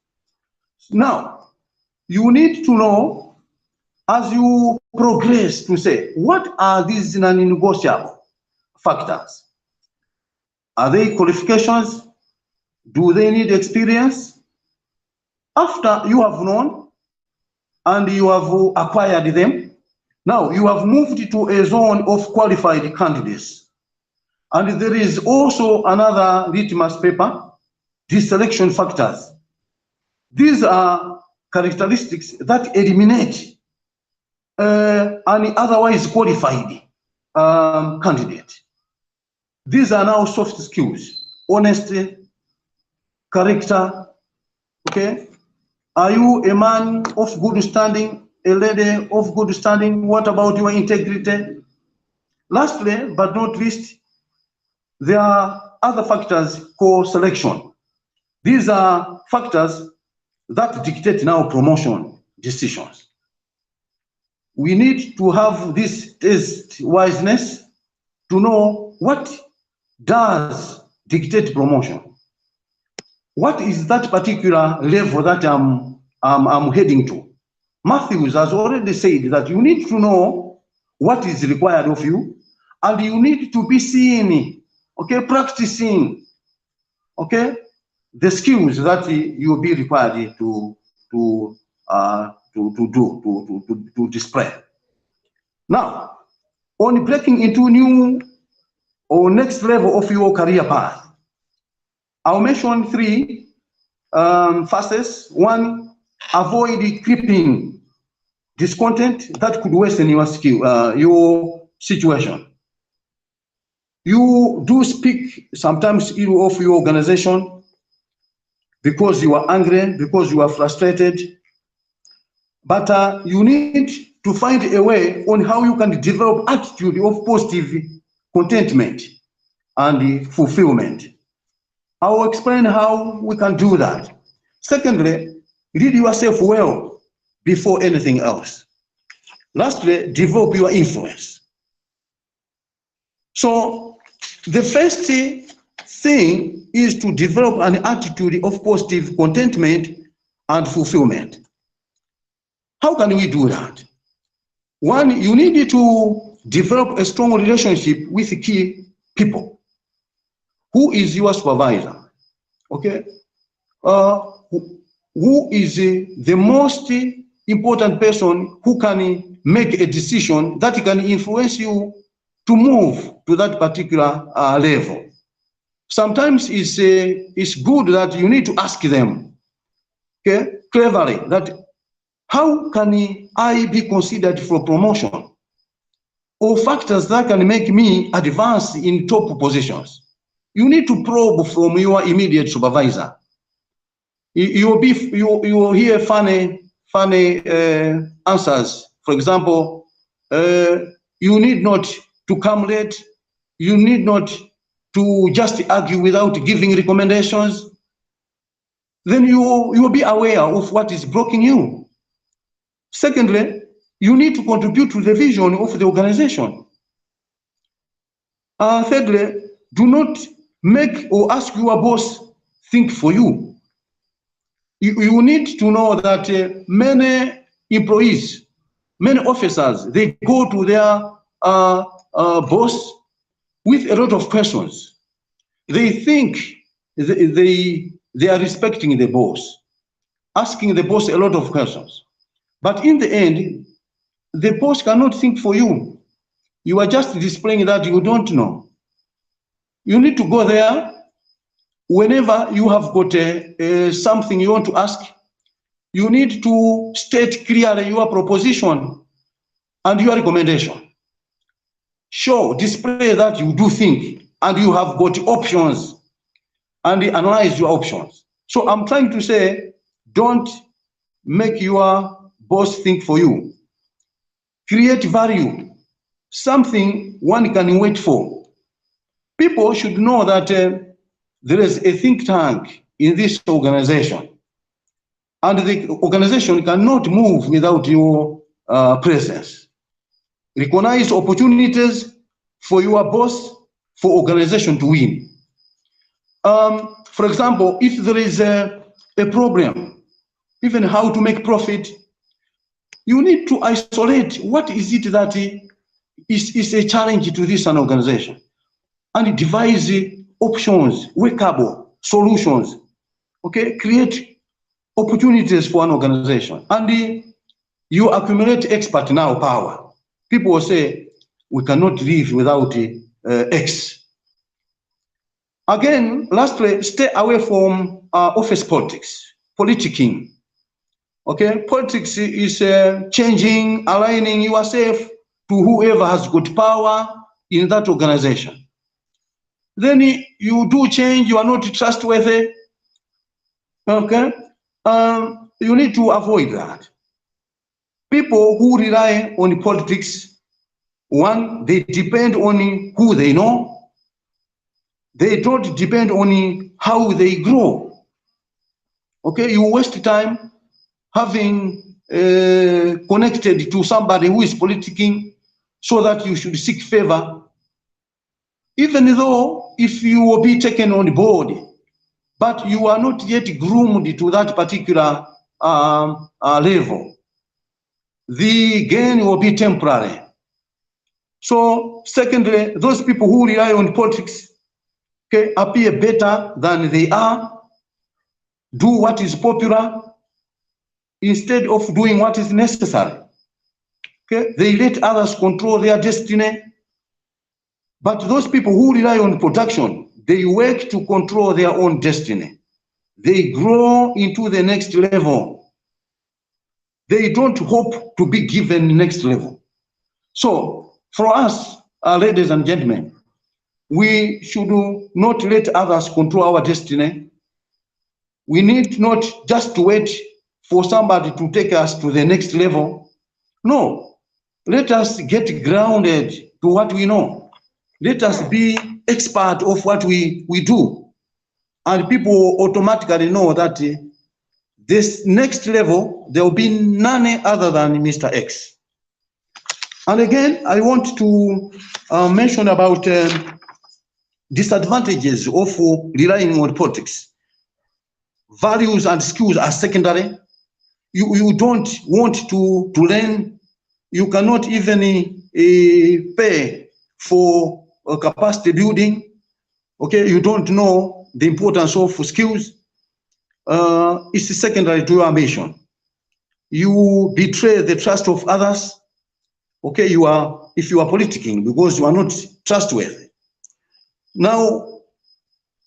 Speaker 2: Now, you need to know as you progress to say, what are these non-negotiable factors? Are they qualifications? Do they need experience? After you have known and you have acquired them, now you have moved to a zone of qualified candidates. And there is also another litmus paper, the selection factors. These are characteristics that eliminate an otherwise qualified candidate. These are now soft skills: honesty, character. Okay, are you a man of good standing, a lady of good standing? What about your integrity? Lastly, but not least, there are other factors called selection. These are factors that dictate now promotion decisions. We need to have this test wiseness to know what does dictate promotion. What is that particular level that I'm heading to? Matthews has already said that you need to know what is required of you, and you need to be seen, okay, practicing, okay, the skills that you will be required to display. Now, on breaking into new or next level of your career path, I'll mention three facets. One, avoid creeping discontent that could worsen your your situation. You do speak sometimes ill of your organization because you are angry, because you are frustrated, but you need to find a way on how you can develop attitude of positive contentment and fulfillment. I will explain how we can do that. Secondly, read yourself well before anything else. Lastly, develop your influence. So the first thing is to develop an attitude of positive contentment and fulfillment. How can we do that? One, you need to develop a strong relationship with key people. Who is your supervisor? Okay? Who is the most important person who can make a decision that can influence you to move to that particular level? Sometimes it's good that you need to ask them, okay, cleverly, that how can I be considered for promotion? Or factors that can make me advance in top positions. You need to probe from your immediate supervisor. You will hear funny answers. For example, you need not to come late. You need not to just argue without giving recommendations. Then you will be aware of what is blocking you. Secondly, you need to contribute to the vision of the organization. Thirdly, do not make or ask your boss think for you. You need to know that many employees, many officers, they go to their boss with a lot of questions. They think they are respecting the boss, asking the boss a lot of questions. But in the end, the boss cannot think for you. You are just displaying that you don't know. You need to go there whenever you have got something you want to ask. You need to state clearly your proposition and your recommendation. Show, display that you do think and you have got options and analyze your options. So I'm trying to say, don't make your boss think for you. Create value, something one can wait for. People should know that there is a think tank in this organization, and the organization cannot move without your presence. Recognize opportunities for your boss, for organization to win. For example, if there is a problem, even how to make profit, you need to isolate what is it that is a challenge to this an organization, and devise options, workable solutions. Okay, create opportunities for an organization, and you accumulate expert now power. People will say we cannot live without X. Again, lastly, stay away from office politics, politicking. Okay, politics is changing, aligning yourself to whoever has got power in that organization. Then you do change, you are not trustworthy. Okay, you need to avoid that. People who rely on politics, one, they depend on who they know. They don't depend on how they grow. Okay, you waste time having connected to somebody who is politicking so that you should seek favor, even though if you will be taken on board, but you are not yet groomed to that particular level. The gain will be temporary. So secondly, those people who rely on politics, okay, appear better than they are. do what is popular instead of doing what is necessary. Okay, they let others control their destiny. But those people who rely on production, they work to control their own destiny. They grow into the next level. They don't hope to be given the next level. So for us, ladies and gentlemen, we should not let others control our destiny. We need not just to wait for somebody to take us to the next level. No, let us get grounded to what we know. Let us be expert of what we do. And people automatically know that this next level, there will be none other than Mr. X. And again, I want to mention about disadvantages of relying on politics. Values and skills are secondary. You don't want to learn. You cannot even pay for capacity building. Okay, you don't know the importance of skills. It's secondary to your mission. You betray the trust of others. Okay, if you are politicking because you are not trustworthy. Now,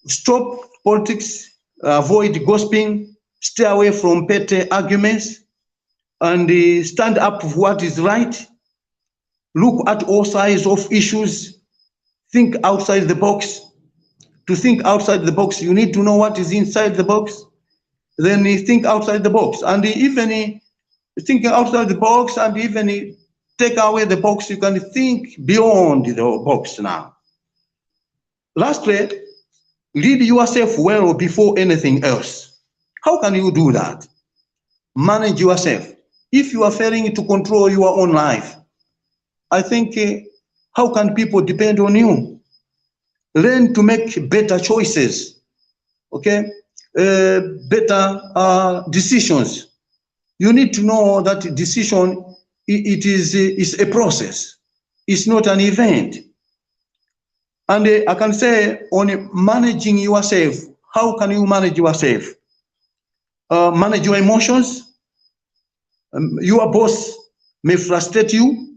Speaker 2: stop politics, avoid gossiping, stay away from petty arguments, and stand up for what is right. Look at all sides of issues. Think outside the box. To think outside the box, you need to know what is inside the box. Then think outside the box. And even thinking outside the box and even take away the box, you can think beyond the box now. Lastly, lead yourself well before anything else. How can you do that? Manage yourself. If you are failing to control your own life, I think, how can people depend on you? Learn to make better choices, okay? Better decisions. You need to know that decision, it is a process. It's not an event. And I can say on managing yourself, how can you manage yourself? Manage your emotions. Your boss may frustrate you.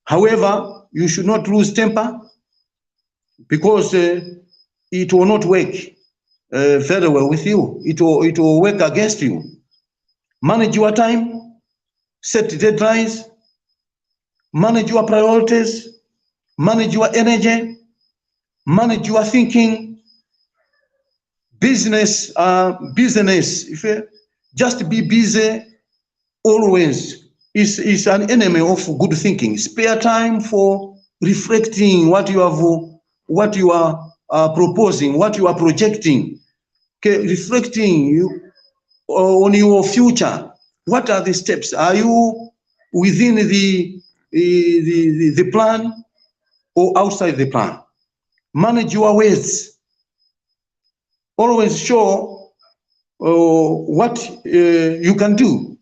Speaker 2: However, you should not lose temper because it will not work very well with you. It will work against you. Manage your time, set deadlines, manage your priorities, manage your energy, manage your thinking. Business, if just be busy always is an enemy of good thinking. Spare time for reflecting what you are proposing, what you are projecting. Okay, reflecting on your future. What are the steps? Are you within the plan or outside the plan? Manage your ways. Always show what you can do.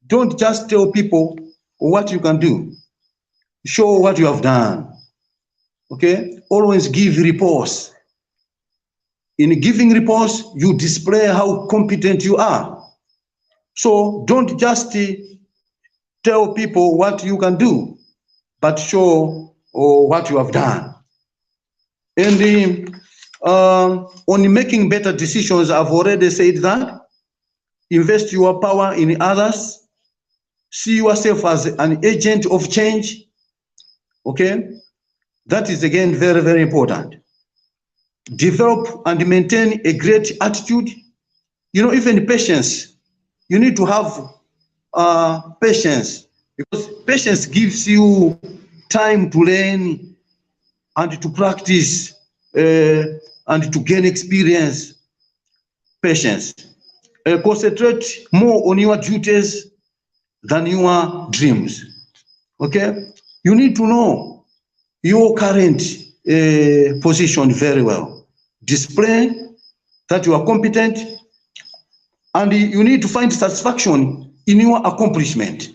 Speaker 2: Don't just tell people what you can do. Show what you have done. Okay? Always give reports. In giving reports, you display how competent you are. So don't just tell people what you can do, but show what you have done. And on making better decisions, I've already said that. Invest your power in others. See yourself as an agent of change. Okay? That is again very, very important. Develop and maintain a great attitude. You know, even patience. You need to have patience, because patience gives you time to learn and to practice and to gain experience. Patience. Concentrate more on your duties than your dreams. Okay? You need to know your current position very well. Display that you are competent, and you need to find satisfaction in your accomplishment.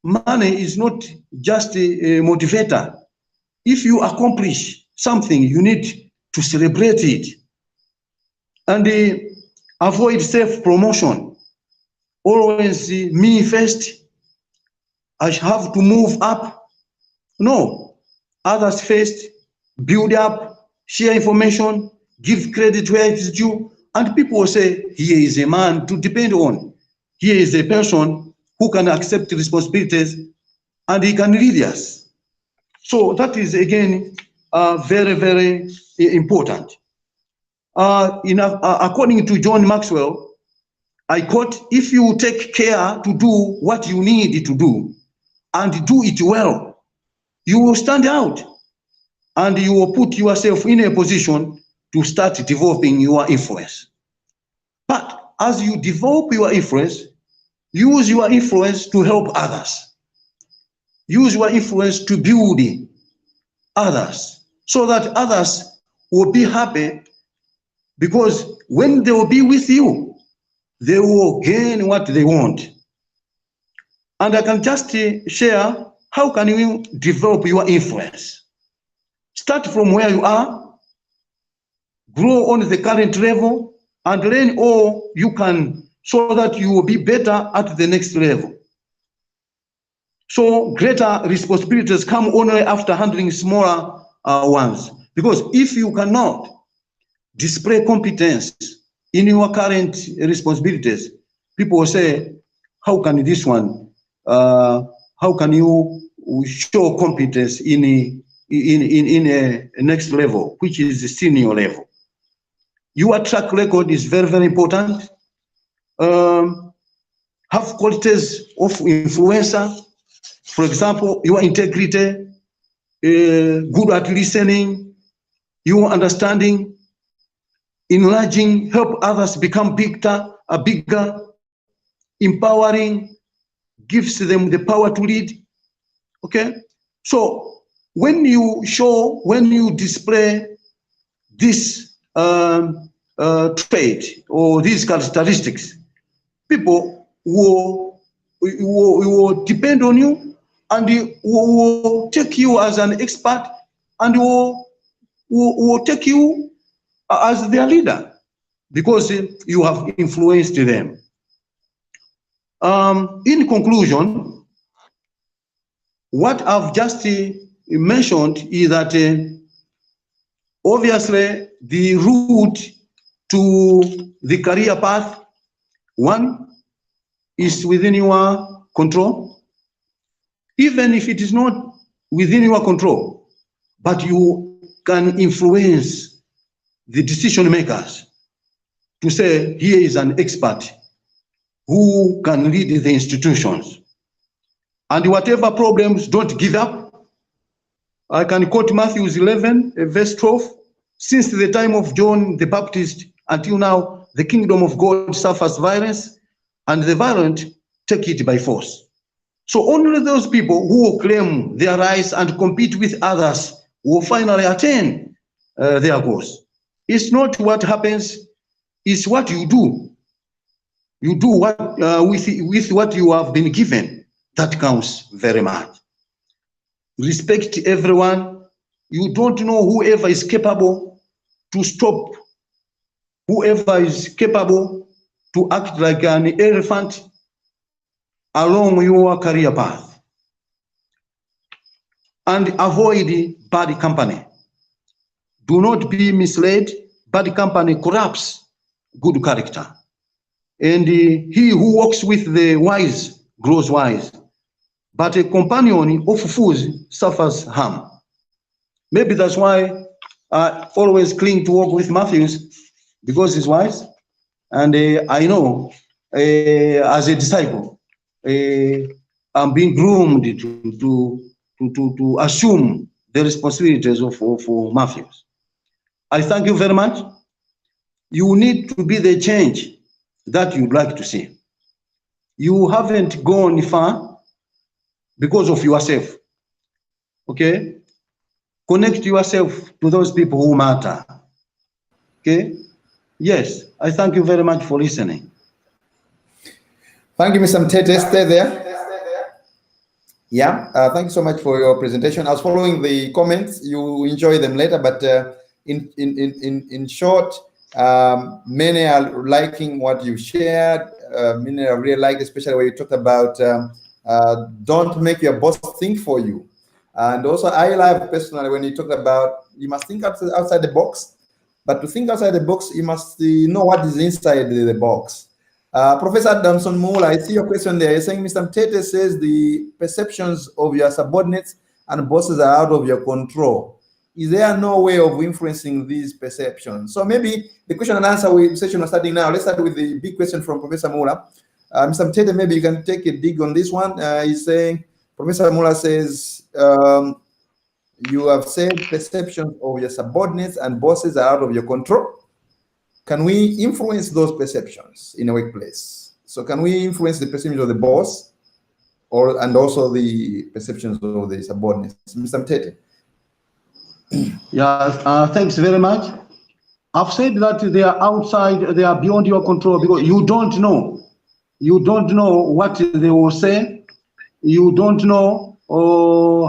Speaker 2: Money is not just a motivator. If you accomplish something, you need to celebrate it. And Avoid self-promotion. Always me first. I have to move up. No, others first. Build up, share information, give credit where it is due, and people will say, here is a man to depend on. Here is a person who can accept responsibilities and he can lead us. So that is again very, very important. According to John Maxwell, I quote, if you take care to do what you need to do and do it well, you will stand out and you will put yourself in a position to start developing your influence. But as you develop your influence, use your influence to help others. Use your influence to build others so that others will be happy, because when they will be with you, they will gain what they want. And I can just share, how can you develop your influence? Start from where you are, grow on the current level, and learn all you can so that you will be better at the next level. So greater responsibilities come only after handling smaller ones. Because if you cannot display competence in your current responsibilities, people will say, how can this one, how can you show competence in a next level, which is the senior level? Your track record is very, very important. Have qualities of influencer. For example, your integrity, good at listening, your understanding, enlarging, help others become bigger, empowering, gives them the power to lead. Okay? So when you display this trait or these characteristics, people will depend on you and will take you as an expert and will take you as their leader because you have influenced them. In conclusion, what I've just mentioned is that obviously the route to the career path, one, is within your control. Even if it is not within your control, but you can influence the decision makers to say, here is an expert who can lead the institutions. And whatever problems, don't give up. I can quote Matthew 11, verse 12. Since the time of John the Baptist until now, the kingdom of God suffers violence, and the violent take it by force. So only those people who will claim their rights and compete with others will finally attain their goals. It's not what happens, it's what you do. You do what with what you have been given. That counts very much. Respect everyone. You don't know whoever is capable to stop, whoever is capable to act like an elephant along your career path. And avoid bad company. Do not be misled. Bad company corrupts good character. And he who walks with the wise grows wise. But a companion of fools suffers harm. Maybe that's why I always cling to walk with Matthews, because he's wise. And I know as a disciple, I'm being groomed to assume the responsibilities of Matthews. I thank you very much. You need to be the change that you'd like to see. You haven't gone far because of yourself. Okay? Connect yourself to those people who matter. Okay? Yes, I thank you very much for listening.
Speaker 1: Thank you, Mr. Mtete. Stay there. Yeah, thank you so much for your presentation. I was following the comments. You enjoy them later, but in short, Many are liking what you shared. Many are really liked, especially when you talked about don't make your boss think for you. And also, I love personally when you talk about you must think outside the box. But to think outside the box, you must know what is inside the box. Professor Damson Mula, I see your question there. You're saying Mr. Mtete says the perceptions of your subordinates and bosses are out of your control. Is there no way of influencing these perceptions? So maybe the question and answer session we're starting now. Let's start with the big question from Professor Mula. Mr. Mtete, maybe you can take a dig on this one. He's saying, Professor Mula says, you have said perceptions of your subordinates and bosses are out of your control. Can we influence those perceptions in a workplace? So can we influence the perceptions of the boss and also the perceptions of the subordinates? Mr. Mtete.
Speaker 2: Yeah, thanks very much. I've said that they are outside, they are beyond your control because you don't know. You don't know what they will say. You don't know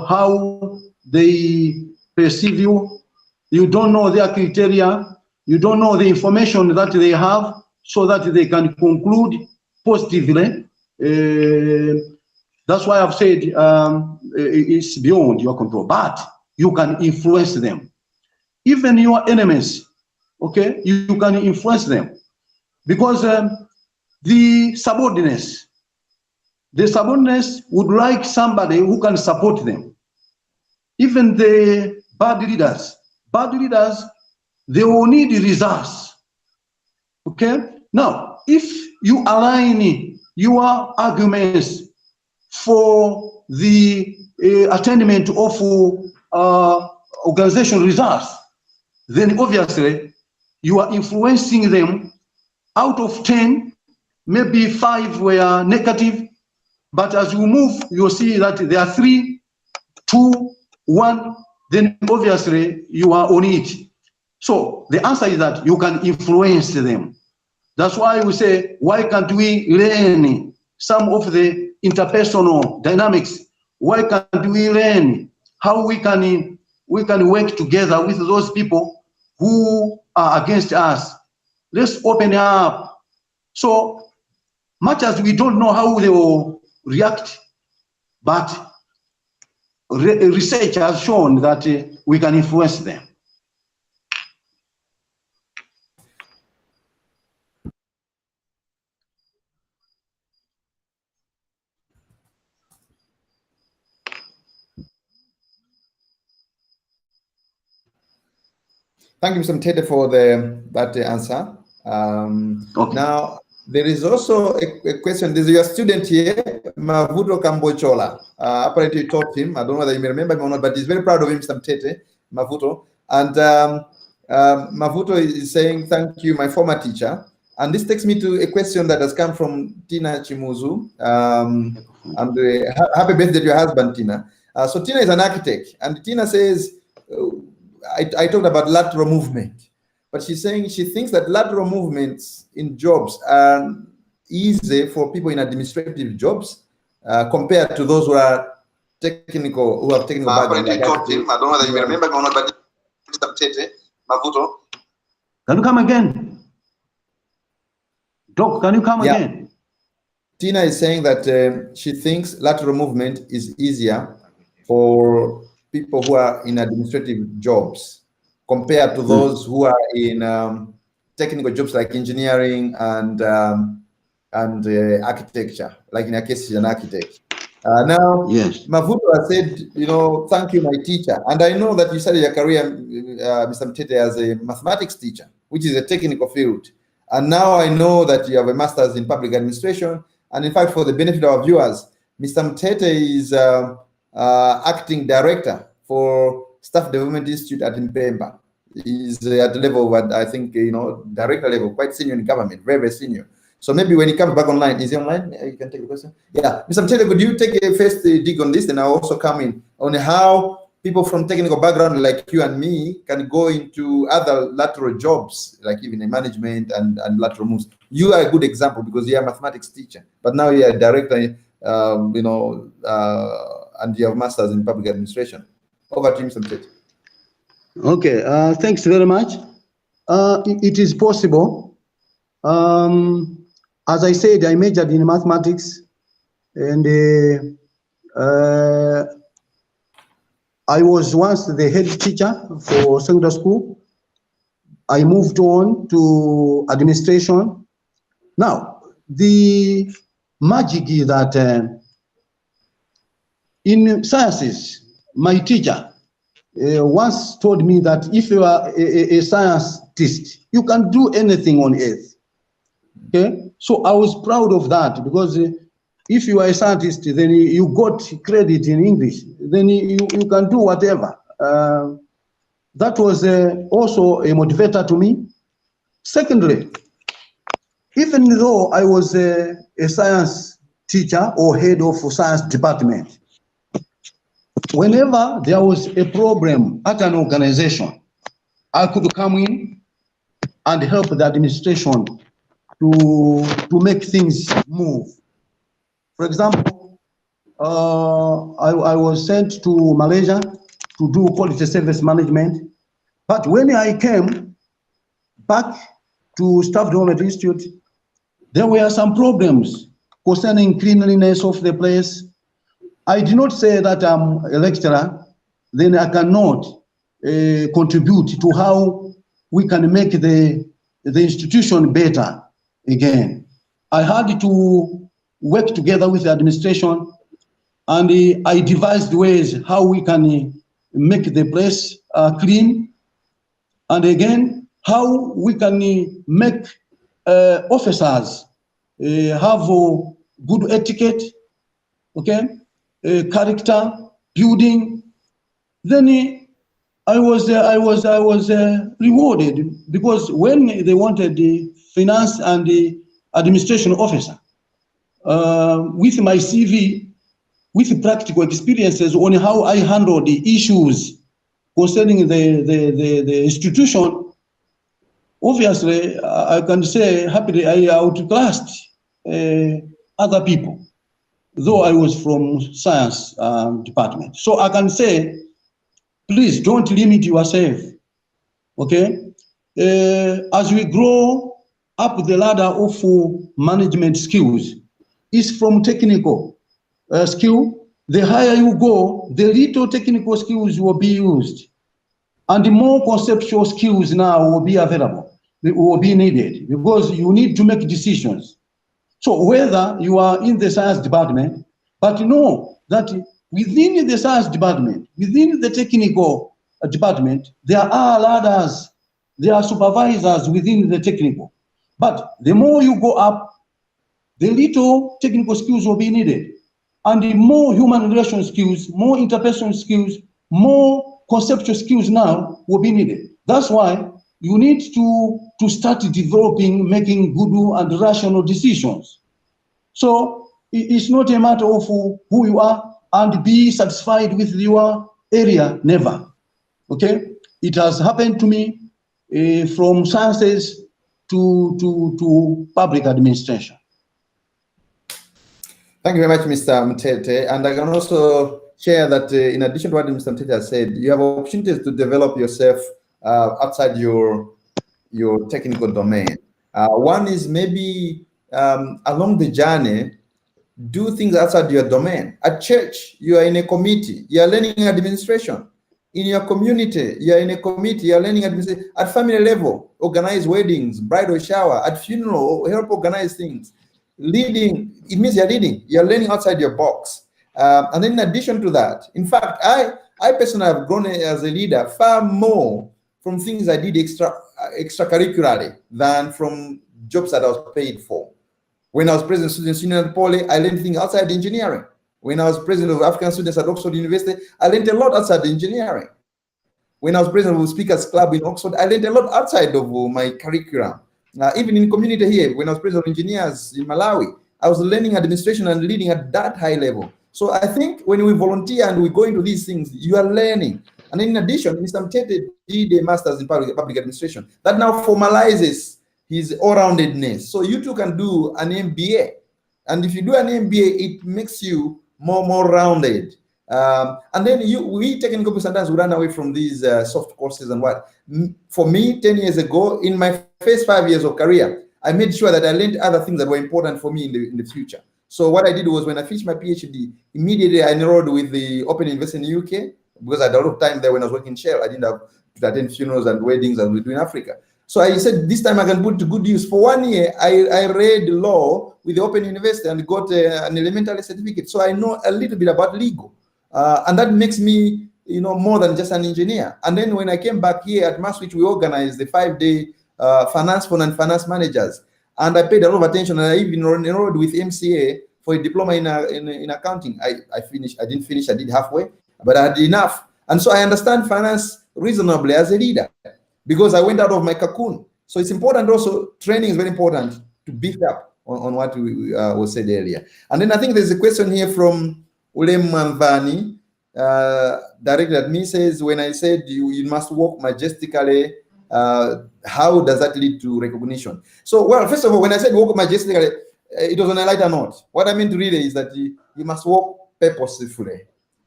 Speaker 2: how they perceive you. You don't know their criteria. You don't know the information that they have so that they can conclude positively. That's why I've said it's beyond your control, but you can influence them. Even your enemies, okay, you can influence them because the subordinates would like somebody who can support them. Even the bad leaders, they will need results. Okay? Now, if you align your arguments for the attainment of organization results, then obviously you are influencing them. Out of 10, maybe 5 were negative, but as you move, you'll see that there are 3, 2, 1, then obviously you are on it. So the answer is that you can influence them. That's why we say, why can't we learn some of the interpersonal dynamics? Why can't we learn how we can work together with those people who are against us? Let's open up. So much as we don't know how they will react, but research has shown that we can influence them.
Speaker 1: Thank you, Mr. Mtete, for that answer. Okay. Now, there is also a question. There's your student here, Mavuto Kambochola. Apparently you taught him. I don't know whether you may remember him or not, but he's very proud of him, Mr. Mtete, Mavuto. And Mavuto is saying, thank you, my former teacher. And this takes me to a question that has come from Tina Chimuzu. And happy birthday to your husband, Tina. So Tina is an architect, and Tina says, I talked about lateral movement, but she's saying she thinks that lateral movements in jobs are easy for people in administrative jobs compared to those who are technical, who have technical background. I don't know whether you remember or not, but Mr. Mtete, Mavuto.
Speaker 2: Can you come again? Doc, can you come again?
Speaker 1: Tina is saying that she thinks lateral movement is easier for people who are in administrative jobs compared to those who are in technical jobs like engineering and architecture. Like in her case, she's an architect. Now, yes. Mavuto has said, thank you, my teacher. And I know that you started your career, Mr. Mtete, as a mathematics teacher, which is a technical field. And now I know that you have a master's in public administration. And in fact, for the benefit of our viewers, Mr. Mtete is acting director for Staff Development Institute at Mpemba. He's at the level of, I think, director level, quite senior in government, very, very senior. So maybe when he comes back online, is he online? You can take the question. Yeah, Mr. Mtete, could you take a first dig on this? Then I'll also come in on how people from technical background like you and me can go into other lateral jobs, like even in management and lateral moves. You are a good example because you're a mathematics teacher, but now you're a director, and you have masters in public administration. Over to you, Mr. Mtete.
Speaker 2: Okay, thanks very much. It is possible. As I said, I majored in mathematics, and I was once the head teacher for secondary school. I moved on to administration. Now, the magic is that in sciences, my teacher once told me that if you are a scientist, you can do anything on earth. Okay, so I was proud of that, because if you are a scientist, then you got credit in English, then you can do whatever. That was also a motivator to me. Secondly, even though I was a science teacher or head of science department, whenever there was a problem at an organization, I could come in and help the administration to make things move. For example, I was sent to Malaysia to do quality service management, but when I came back to Staff Development Institute, there were some problems concerning cleanliness of the place. I did not say that I'm a lecturer, then I cannot contribute to how we can make the institution better again. I had to work together with the administration, and I devised ways how we can make the place clean, and again, how we can make officers have good etiquette, okay, character building. Then I was rewarded, because when they wanted the finance and the administration officer, with my CV, with practical experiences on how I handle the issues concerning the institution, obviously I can say happily I outclassed other people, though I was from science department. So I can say, please don't limit yourself, okay? As we grow up the ladder of management skills, is from technical skill. The higher you go, the little technical skills will be used, and the more conceptual skills now will be available, will be needed, because you need to make decisions. So whether you are in the science department, but know that within the science department, within the technical department, there are ladders, there are supervisors within the technical. But the more you go up, the little technical skills will be needed, and the more human relation skills, more interpersonal skills, more conceptual skills now will be needed. That's why you need to start developing, making good and rational decisions. So it's not a matter of who you are and be satisfied with your area, never. Okay? It has happened to me from sciences to public administration.
Speaker 1: Thank you very much, Mr. Mtete. And I can also share that in addition to what Mr. Mtete has said, you have opportunities to develop yourself outside your technical domain. One is maybe along the journey, do things outside your domain. At church, you are in a committee, you are learning administration. In your community, you are in a committee, you are learning administration. At family level, organize weddings, bridal shower. At funeral, help organize things. Leading, it means you're leading, you're learning outside your box. And then in addition to that, in fact, I personally have grown as a leader far more from things I did extracurricularly than from jobs that I was paid for. When I was president of Students' Union at Poly, I learned things outside engineering. When I was president of African students at Oxford University, I learned a lot outside engineering. When I was president of the Speakers Club in Oxford, I learned a lot outside of my curriculum. Even in community here, when I was president of engineers in Malawi, I was learning administration and leading at that high level. So I think when we volunteer and we go into these things, you are learning. And in addition, Mr. Mtete did a master's in public administration. That now formalizes his all-roundedness. So you too can do an MBA. And if you do an MBA, it makes you more rounded. And then we technical people sometimes run away from these soft courses and what. For me, 10 years ago, in my first 5 years of career, I made sure that I learned other things that were important for me in the future. So what I did was, when I finished my PhD, immediately I enrolled with the Open University in the UK, because I had a lot of time there when I was working in Shell. I didn't have to attend funerals and weddings as we do in Africa. So I said, this time I can put to good use. For 1 year, I read law with the Open University and got an elementary certificate. So I know a little bit about legal. And that makes me, more than just an engineer. And then when I came back here at Maastricht, we organized the 5-day finance fund and finance managers. And I paid a lot of attention, and I even enrolled with MCA for a diploma in accounting. I finished. I didn't finish. I did halfway, but I had enough. And so I understand finance reasonably as a leader, because I went out of my cocoon. So it's important also, training is very important to beef up on what we was said earlier. And then I think there's a question here from Ulem Manvani, directed at me, says, when I said you must walk majestically, how does that lead to recognition? So, well, first of all, when I said walk majestically, it was on a lighter note. What I meant really is that you must walk purposefully.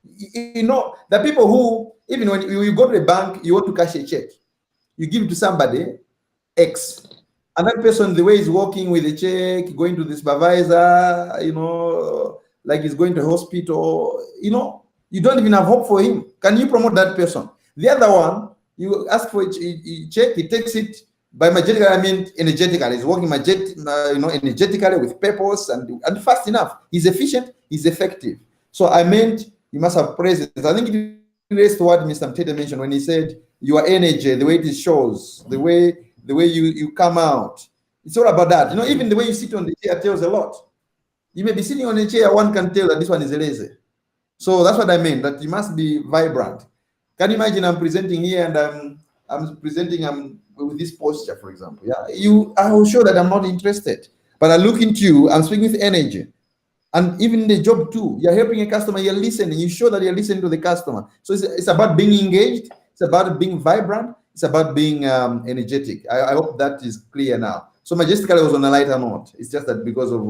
Speaker 1: The people who, even when you go to the bank, you want to cash a check, you give it to somebody, X, and that person, the way he's walking with the check, going to the supervisor, like he's going to a hospital, you don't even have hope for him. Can you promote that person? The other one, you ask for a check, he takes it. By majestically, I mean energetically. He's working energetically with purpose and fast enough. He's efficient, he's effective. So I meant you must have presence. I think it relates to what Mr. Mtete mentioned when he said your energy, the way it shows, the way you come out. It's all about that. Even the way you sit on the chair tells a lot. You may be sitting on a chair, one can tell that this one is lazy. So that's what I meant, that you must be vibrant. Can you imagine I'm presenting here and I'm presenting with this posture, for example? Yeah, I will show that I'm not interested. But I look into you, I'm speaking with energy. And even the job too, you're helping a customer, you're listening, you show that you're listening to the customer. So it's about being engaged, it's about being vibrant, it's about being energetic. I hope that is clear now. So majestically was on a lighter note. It's just that because of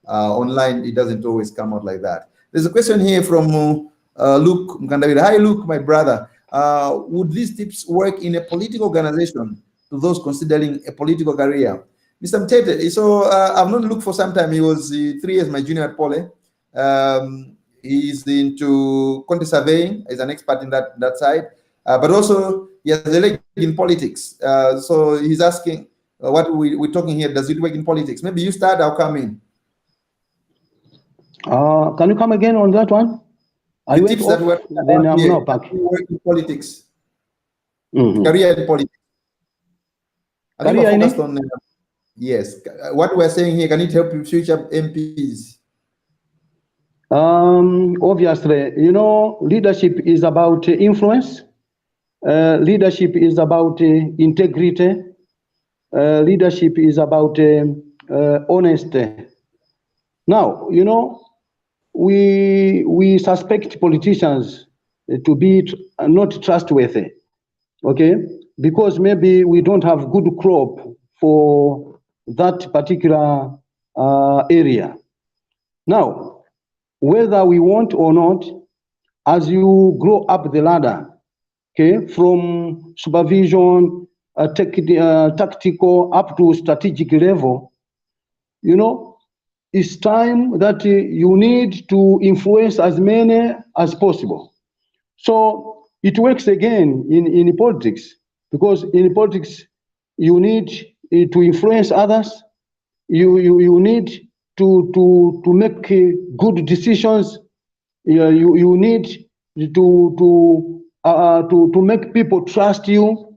Speaker 1: online, it doesn't always come out like that. There's a question here from Luke Mkandawira. Hi, Luke, my brother. Would these tips work in a political organization to those considering a political career? Mr. Mtete, so I've known Luke for some time. He was 3 years my junior at Pole. He's into quantity surveying. He's an expert in that side. But also, he has a leg in politics. So he's asking, what we're talking here, does it work in politics? Maybe you start, I'll come in.
Speaker 2: Can you come again on that one?
Speaker 1: The tips that were
Speaker 2: then I'm not back.
Speaker 1: Work in politics. Career in politics. I think
Speaker 2: Career
Speaker 1: we're focused on yes. What we're saying here, can it help future MPs?
Speaker 2: Obviously, leadership is about influence. Leadership is about integrity. Leadership is about honesty. Now, we suspect politicians to be not trustworthy, okay? Because maybe we don't have good crop for that particular area. Now, whether we want or not, as you grow up the ladder, okay, from supervision, tactical up to strategic level, it's time that you need to influence as many as possible. So it works again in politics, because in politics, you need to influence others. You need to make good decisions. You need to make people trust you.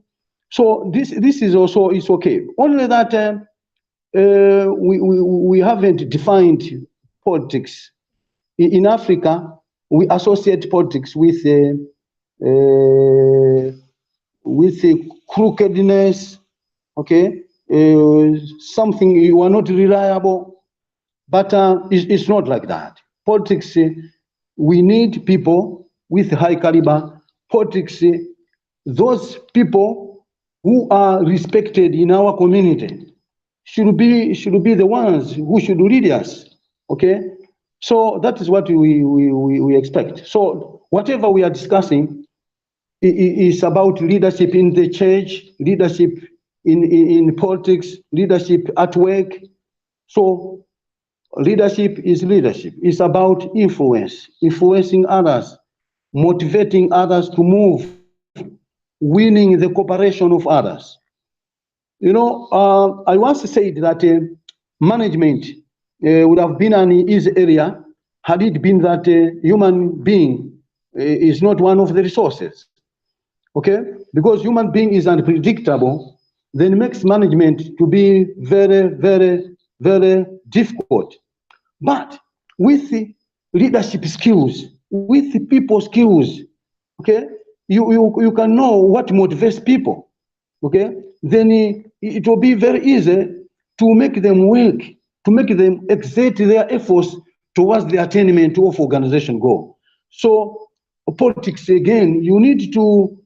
Speaker 2: So this is also is okay. Only that we haven't defined politics. In Africa, we associate politics with crookedness, okay? Something you are not reliable, but it's not like that. Politics, we need people with high caliber. Politics, those people who are respected in our community should be the ones who should lead us, okay? So that is what we expect. So whatever we are discussing is about leadership in the church, leadership in politics, leadership at work. So leadership is leadership. It's about influence, influencing others, motivating others to move, winning the cooperation of others. I once said that management would have been an easy area had it been that human being is not one of the resources. Okay? Because human being is unpredictable, then makes management to be very, very, very difficult. But with the leadership skills, with the people skills, okay, you can know what motivates people, okay? Then it will be very easy to make them work, to make them exert their efforts towards the attainment of organization goal. So politics, again, you need to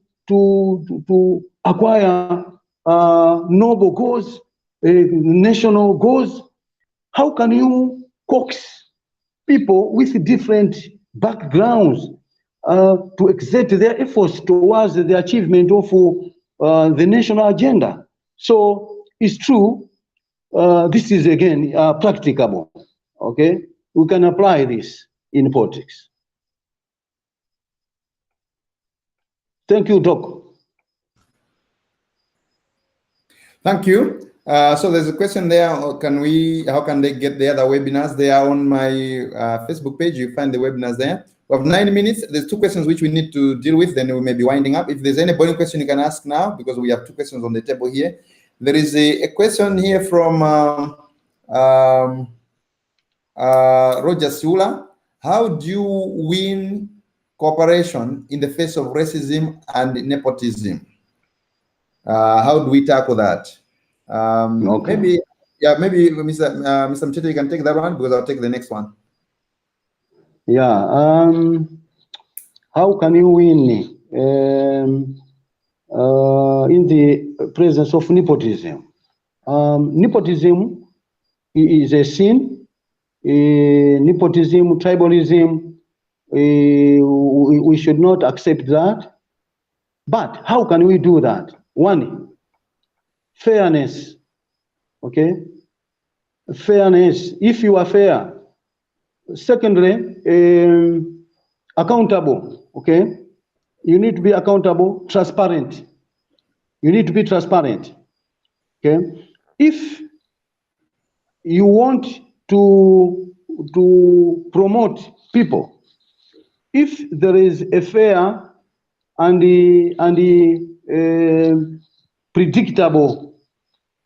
Speaker 2: acquire noble goals, national goals. How can you coax people with different backgrounds to exert their efforts towards the achievement of the national agenda? So it's true, this is again practicable, okay? We can apply this in politics. Thank you, Doc.
Speaker 1: Thank you. So there's a question there. How can they get the other webinars? They are on my Facebook page. You find the webinars there. We have 9 minutes. There's 2 questions which we need to deal with. Then we may be winding up. If there's any burning question, you can ask now because we have 2 questions on the table here. There is a question here from Roger Sula. How do you win cooperation in the face of racism and nepotism? How do we tackle that?
Speaker 2: Okay.
Speaker 1: Maybe Mr. Mchete, you can take that one because I'll take the next one.
Speaker 2: Yeah. How can you win in the presence of nepotism? Nepotism is a sin. Nepotism, tribalism, we should not accept that. But how can we do that? One, fairness, okay? Fairness, if you are fair. Secondly, accountable, okay? You need to be accountable, transparent. You need to be transparent, okay? If you want to promote people, if there is a fair and predictable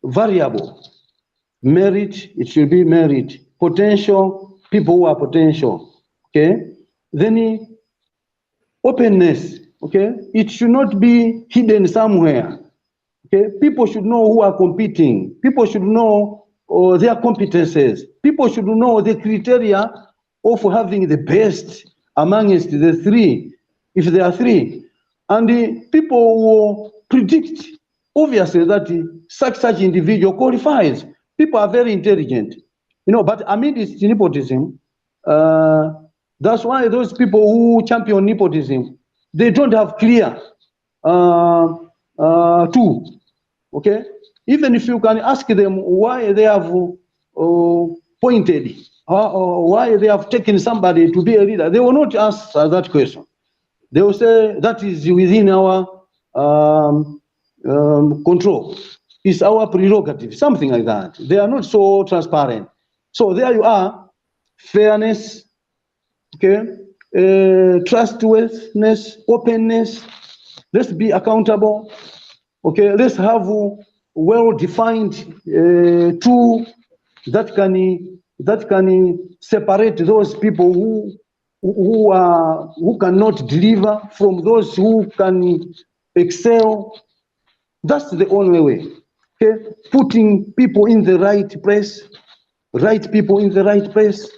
Speaker 2: variable, merit, it should be merit, potential, people who are potential, okay? Then openness, okay? It should not be hidden somewhere, okay? People should know who are competing. People should know their competences. People should know the criteria of having the best amongst the 3, if there are 3. And the people will predict, obviously, that such individual qualifies. People are very intelligent, but amidst nepotism, that's why those people who champion nepotism, they don't have clear tool, okay? Even if you can ask them why they have pointed, or why they have taken somebody to be a leader, they will not answer that question. They will say that is within our control. It's our prerogative, something like that. They are not so transparent. So there you are, fairness, okay, trustworthiness, openness. Let's be accountable. Okay, let's have well-defined tool that can separate those people who cannot deliver from those who can excel. That's the only way. Okay, putting people in the right place, right people in the right place.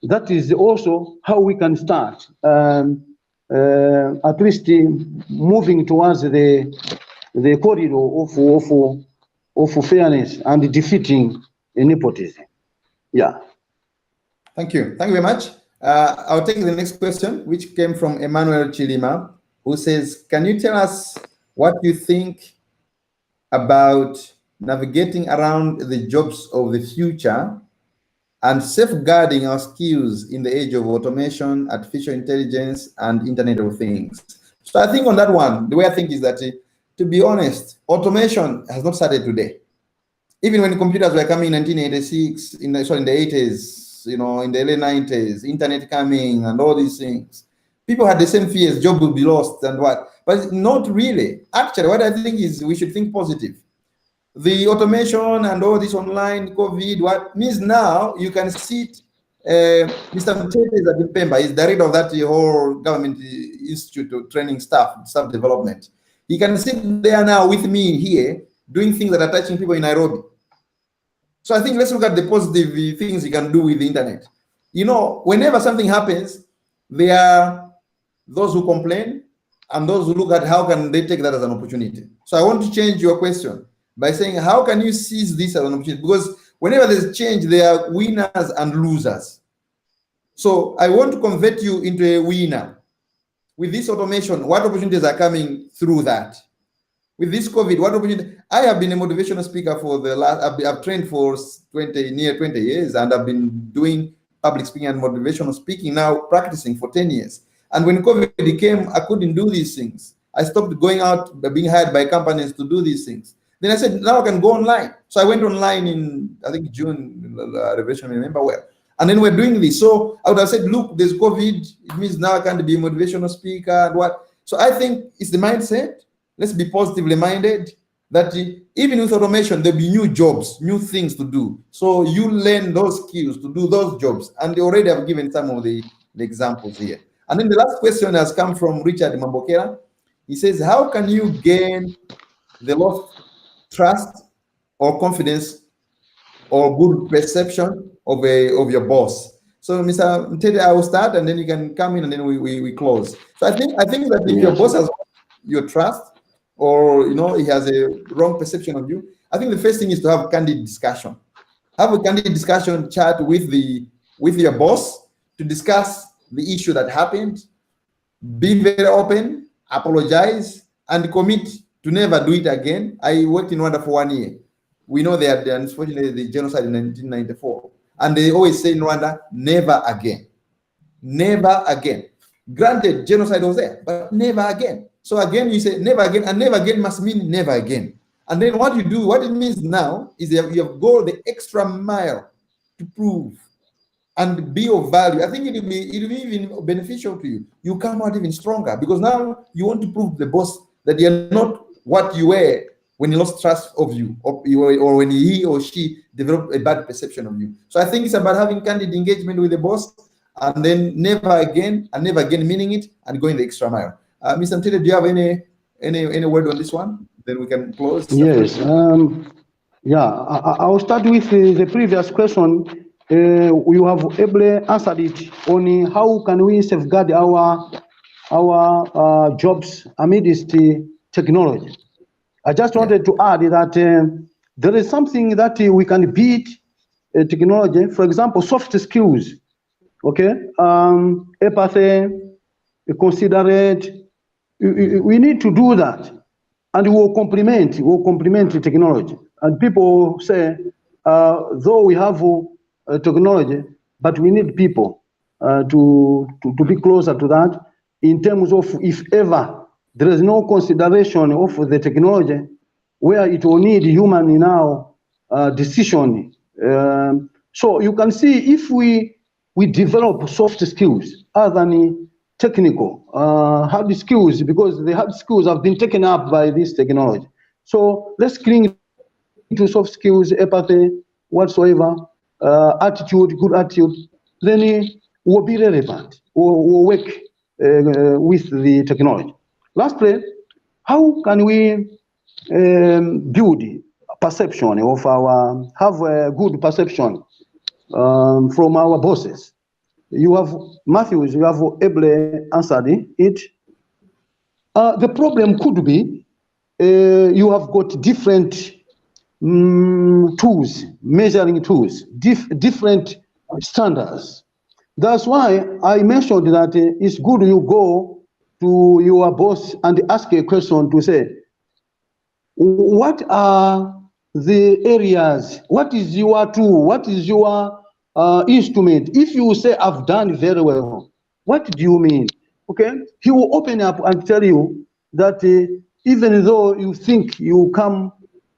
Speaker 2: That is also how we can start, at least moving towards the corridor of fairness and defeating nepotism. Yeah.
Speaker 1: Thank you. Thank you very much. I'll take the next question, which came from Emmanuel Chilima, who says, can you tell us what you think about navigating around the jobs of the future and safeguarding our skills in the age of automation, artificial intelligence, and Internet of Things? So I think on that one, the way I think is that, to be honest, automation has not started today. Even when computers were coming in 1986, in the 80s, in the early 90s, internet coming and all these things, people had the same fears, job will be lost and what, but not really. Actually, what I think is we should think positive. The automation and all this online COVID, what means now you can sit, Mr. Mtete is at Pemba, he's director of that whole government institute of training staff development. He can sit there now with me here doing things that are touching people in Nairobi. So I think let's look at the positive things you can do with the internet. Whenever something happens, there are those who complain and those who look at how can they take that as an opportunity. So I want to change your question by saying, how can you seize this as an opportunity? Because whenever there's change, there are winners and losers. So I want to convert you into a winner. With this automation, what opportunities are coming through that? With this COVID, what opportunity? I have been a motivational speaker for the last, I've trained for near 20 years, and I've been doing public speaking and motivational speaking now, practicing for 10 years. And when COVID came, I couldn't do these things. I stopped going out, being hired by companies to do these things. Then I said, now I can go online. So I went online in, I think, June, Revelation, I remember well. And then we're doing this. So I would have said, look, there's COVID. It means now I can't be a motivational speaker and what. So I think it's the mindset. Let's be positively minded that even with automation, there'll be new jobs, new things to do. So you learn those skills to do those jobs. And they already have given some of the examples here. And then the last question has come from Richard Mambokera. He says, how can you gain the lost trust or confidence or good perception of your boss? So Mr. Mtete, I will start and then you can come in and then we close. So I think that if your boss has your trust, or he has a wrong perception of you, I think the first thing is to have candid discussion. Have a candid discussion chat with your boss to discuss the issue that happened. Be very open, apologize, and commit to never do it again. I worked in Rwanda for 1 year. We know they had, unfortunately, the genocide in 1994. And they always say in Rwanda, never again. Never again. Granted, genocide was there, but never again. So again, you say never again, and never again must mean never again. And then what you do, what it means now is that you have go the extra mile to prove and be of value. I think it will be even beneficial to you. You come out even stronger because now you want to prove to the boss that you're not what you were when he lost trust of you, or when he or she developed a bad perception of you. So I think it's about having candid engagement with the boss, and then never again, and never again meaning it, and going the extra mile. Mr. Mtete, do you have any word on this one? Then we can close.
Speaker 2: Yes. I'll start with the previous question. You have ably answered it on how can we safeguard our jobs amidst technology. I just wanted to add that there is something that we can beat technology. For example, soft skills. Okay, empathy, considerate. We need to do that, and we'll complement the technology. And people say, though we have technology, but we need people to be closer to that. In terms of if ever there is no consideration of the technology, where it will need human now decision. So you can see if we develop soft skills other than technical, hard skills, because the hard skills have been taken up by this technology. So let's cling to soft skills, empathy, whatsoever, attitude, good attitude, then we'll be relevant, we'll work with the technology. Lastly, how can we build perception of have a good perception from our bosses? You have, Matthews, you have ably answered it. The problem could be you have got different tools, measuring tools, different standards. That's why I mentioned that it's good you go to your boss and ask a question to say, what are the areas? What is your tool? What is your instrument? If you say, I've done very well, what do you mean? Okay, he will open up and tell you that even though you think you come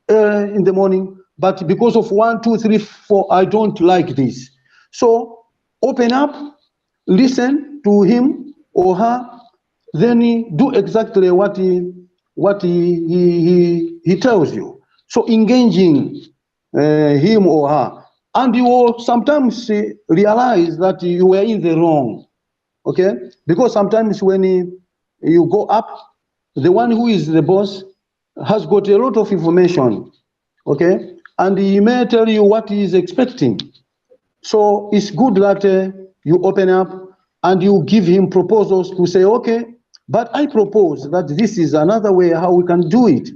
Speaker 2: in the morning, but because of 1, 2, 3, 4, I don't like this. So open up, listen to him or her, then do exactly what he tells you. So engaging him or her, and you will sometimes realize that you were in the wrong. Okay, because sometimes when you go up, the one who is the boss has got a lot of information. Okay, and he may tell you what he is expecting. So it's good that you open up and you give him proposals to say, okay, but I propose that this is another way how we can do it.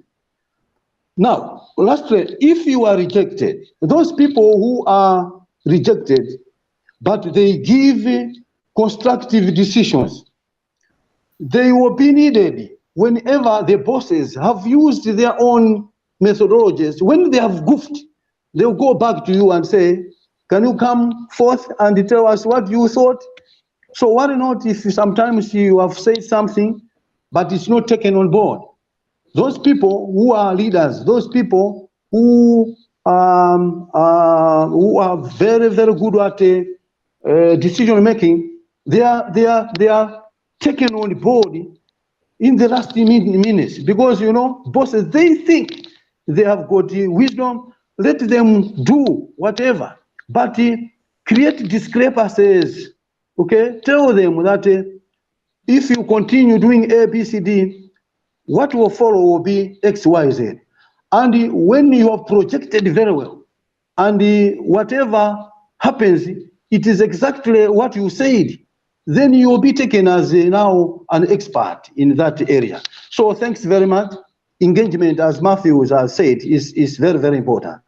Speaker 2: Now, lastly, if you are rejected, those people who are rejected, but they give constructive decisions, they will be needed whenever the bosses have used their own methodologies. When they have goofed, they'll go back to you and say, can you come forth and tell us what you thought? So why not if sometimes you have said something, but it's not taken on board? Those people who are leaders, those people who are very, very good at decision making, they are taken on board in the last minutes, because you know bosses, they think they have got wisdom. Let them do whatever, but create discrepancies. Okay, tell them that if you continue doing A, B, C, D, what will follow will be X, Y, Z. And when you have projected very well, and whatever happens, it is exactly what you said, then you will be taken as now an expert in that area. So thanks very much. Engagement, as Matthews has said, is very, very important.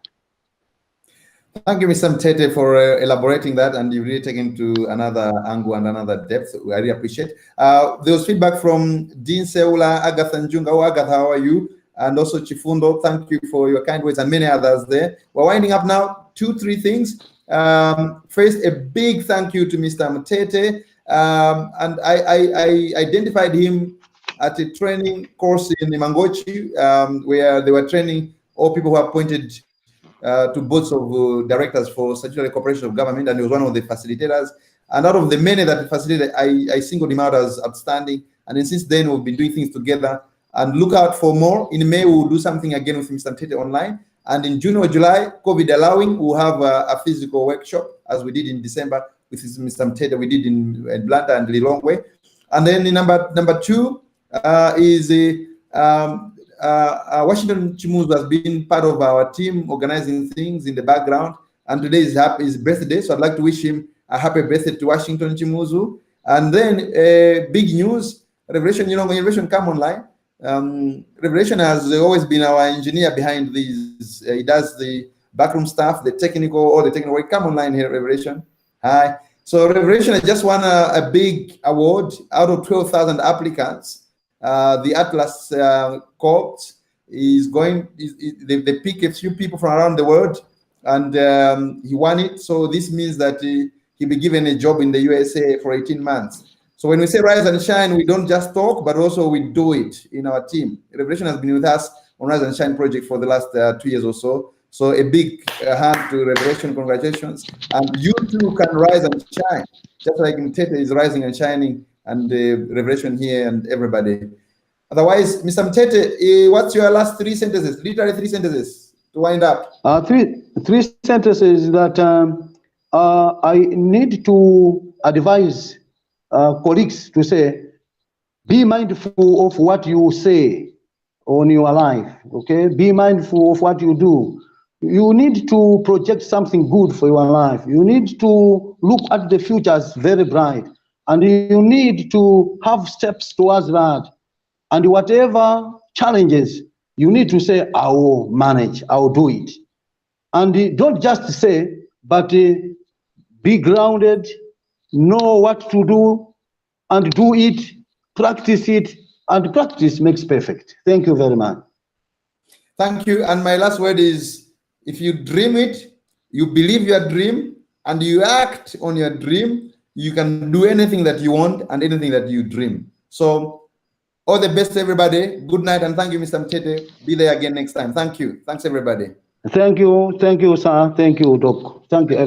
Speaker 1: Thank you, Mr. Mtete, for elaborating that, and you really taken to another angle and another depth. I really appreciate. There was feedback from Dean Seula, Agatha Njunga. Oh, Agatha, how are you? And also Chifundo, thank you for your kind words, and many others there. We're winding up now. 2, 3 things. First, a big thank you to Mr. Mtete. And I identified him at a training course in Mangochi, where they were training all people who are appointed to boards of directors for statutory corporation of government, and he was one of the facilitators. And out of the many that he facilitated, I singled him out as outstanding. And then since then, we've been doing things together. And look out for more. In May, we'll do something again with Mr. Mtete online. And in June or July, COVID allowing, we'll have a physical workshop, as we did in December with Mr. Mtete. We did in Blanta and Lilongwe. And then number 2 is Washington Chimuzu has been part of our team organizing things in the background, and today is his birthday, so I'd like to wish him a happy birthday to Washington Chimuzu. And then big news, Revelation, when Revelation come online, Revelation has always been our engineer behind these. He does the backroom stuff, all the technical work. Come online here, Revelation. Hi. So Revelation has just won a big award out of 12,000 applicants. The Atlas Corps is going, they pick a few people from around the world, and he won it. So this means that he'll be given a job in the USA for 18 months. So when we say rise and shine, we don't just talk, but also we do it in our team. Revelation has been with us on Rise and Shine project for the last 2 years or so. So a big hand to Revelation, congratulations. And you too can rise and shine, just like Mtete is rising and shining, and Revelation here and everybody. Otherwise, Mr. Mtete, what's your last 3 sentences, literally 3 sentences to wind up?
Speaker 2: Three sentences that I need to advise colleagues to say: be mindful of what you say on your life, okay? Be mindful of what you do. You need to project something good for your life. You need to look at the future as very bright, and you need to have steps towards that. And whatever challenges, you need to say, I will manage, I will do it. And don't just say, but be grounded, know what to do and do it, practice it, and practice makes perfect. Thank you very much.
Speaker 1: Thank you. And my last word is, if you dream it, you believe your dream, and you act on your dream, you can do anything that you want and anything that you dream. So all the best, everybody. Good night, and thank you, Mr. Mtete. Be there again next time. Thank you. Thanks, everybody.
Speaker 2: Thank you, sir. Thank you, Doc. Thank you, everyone.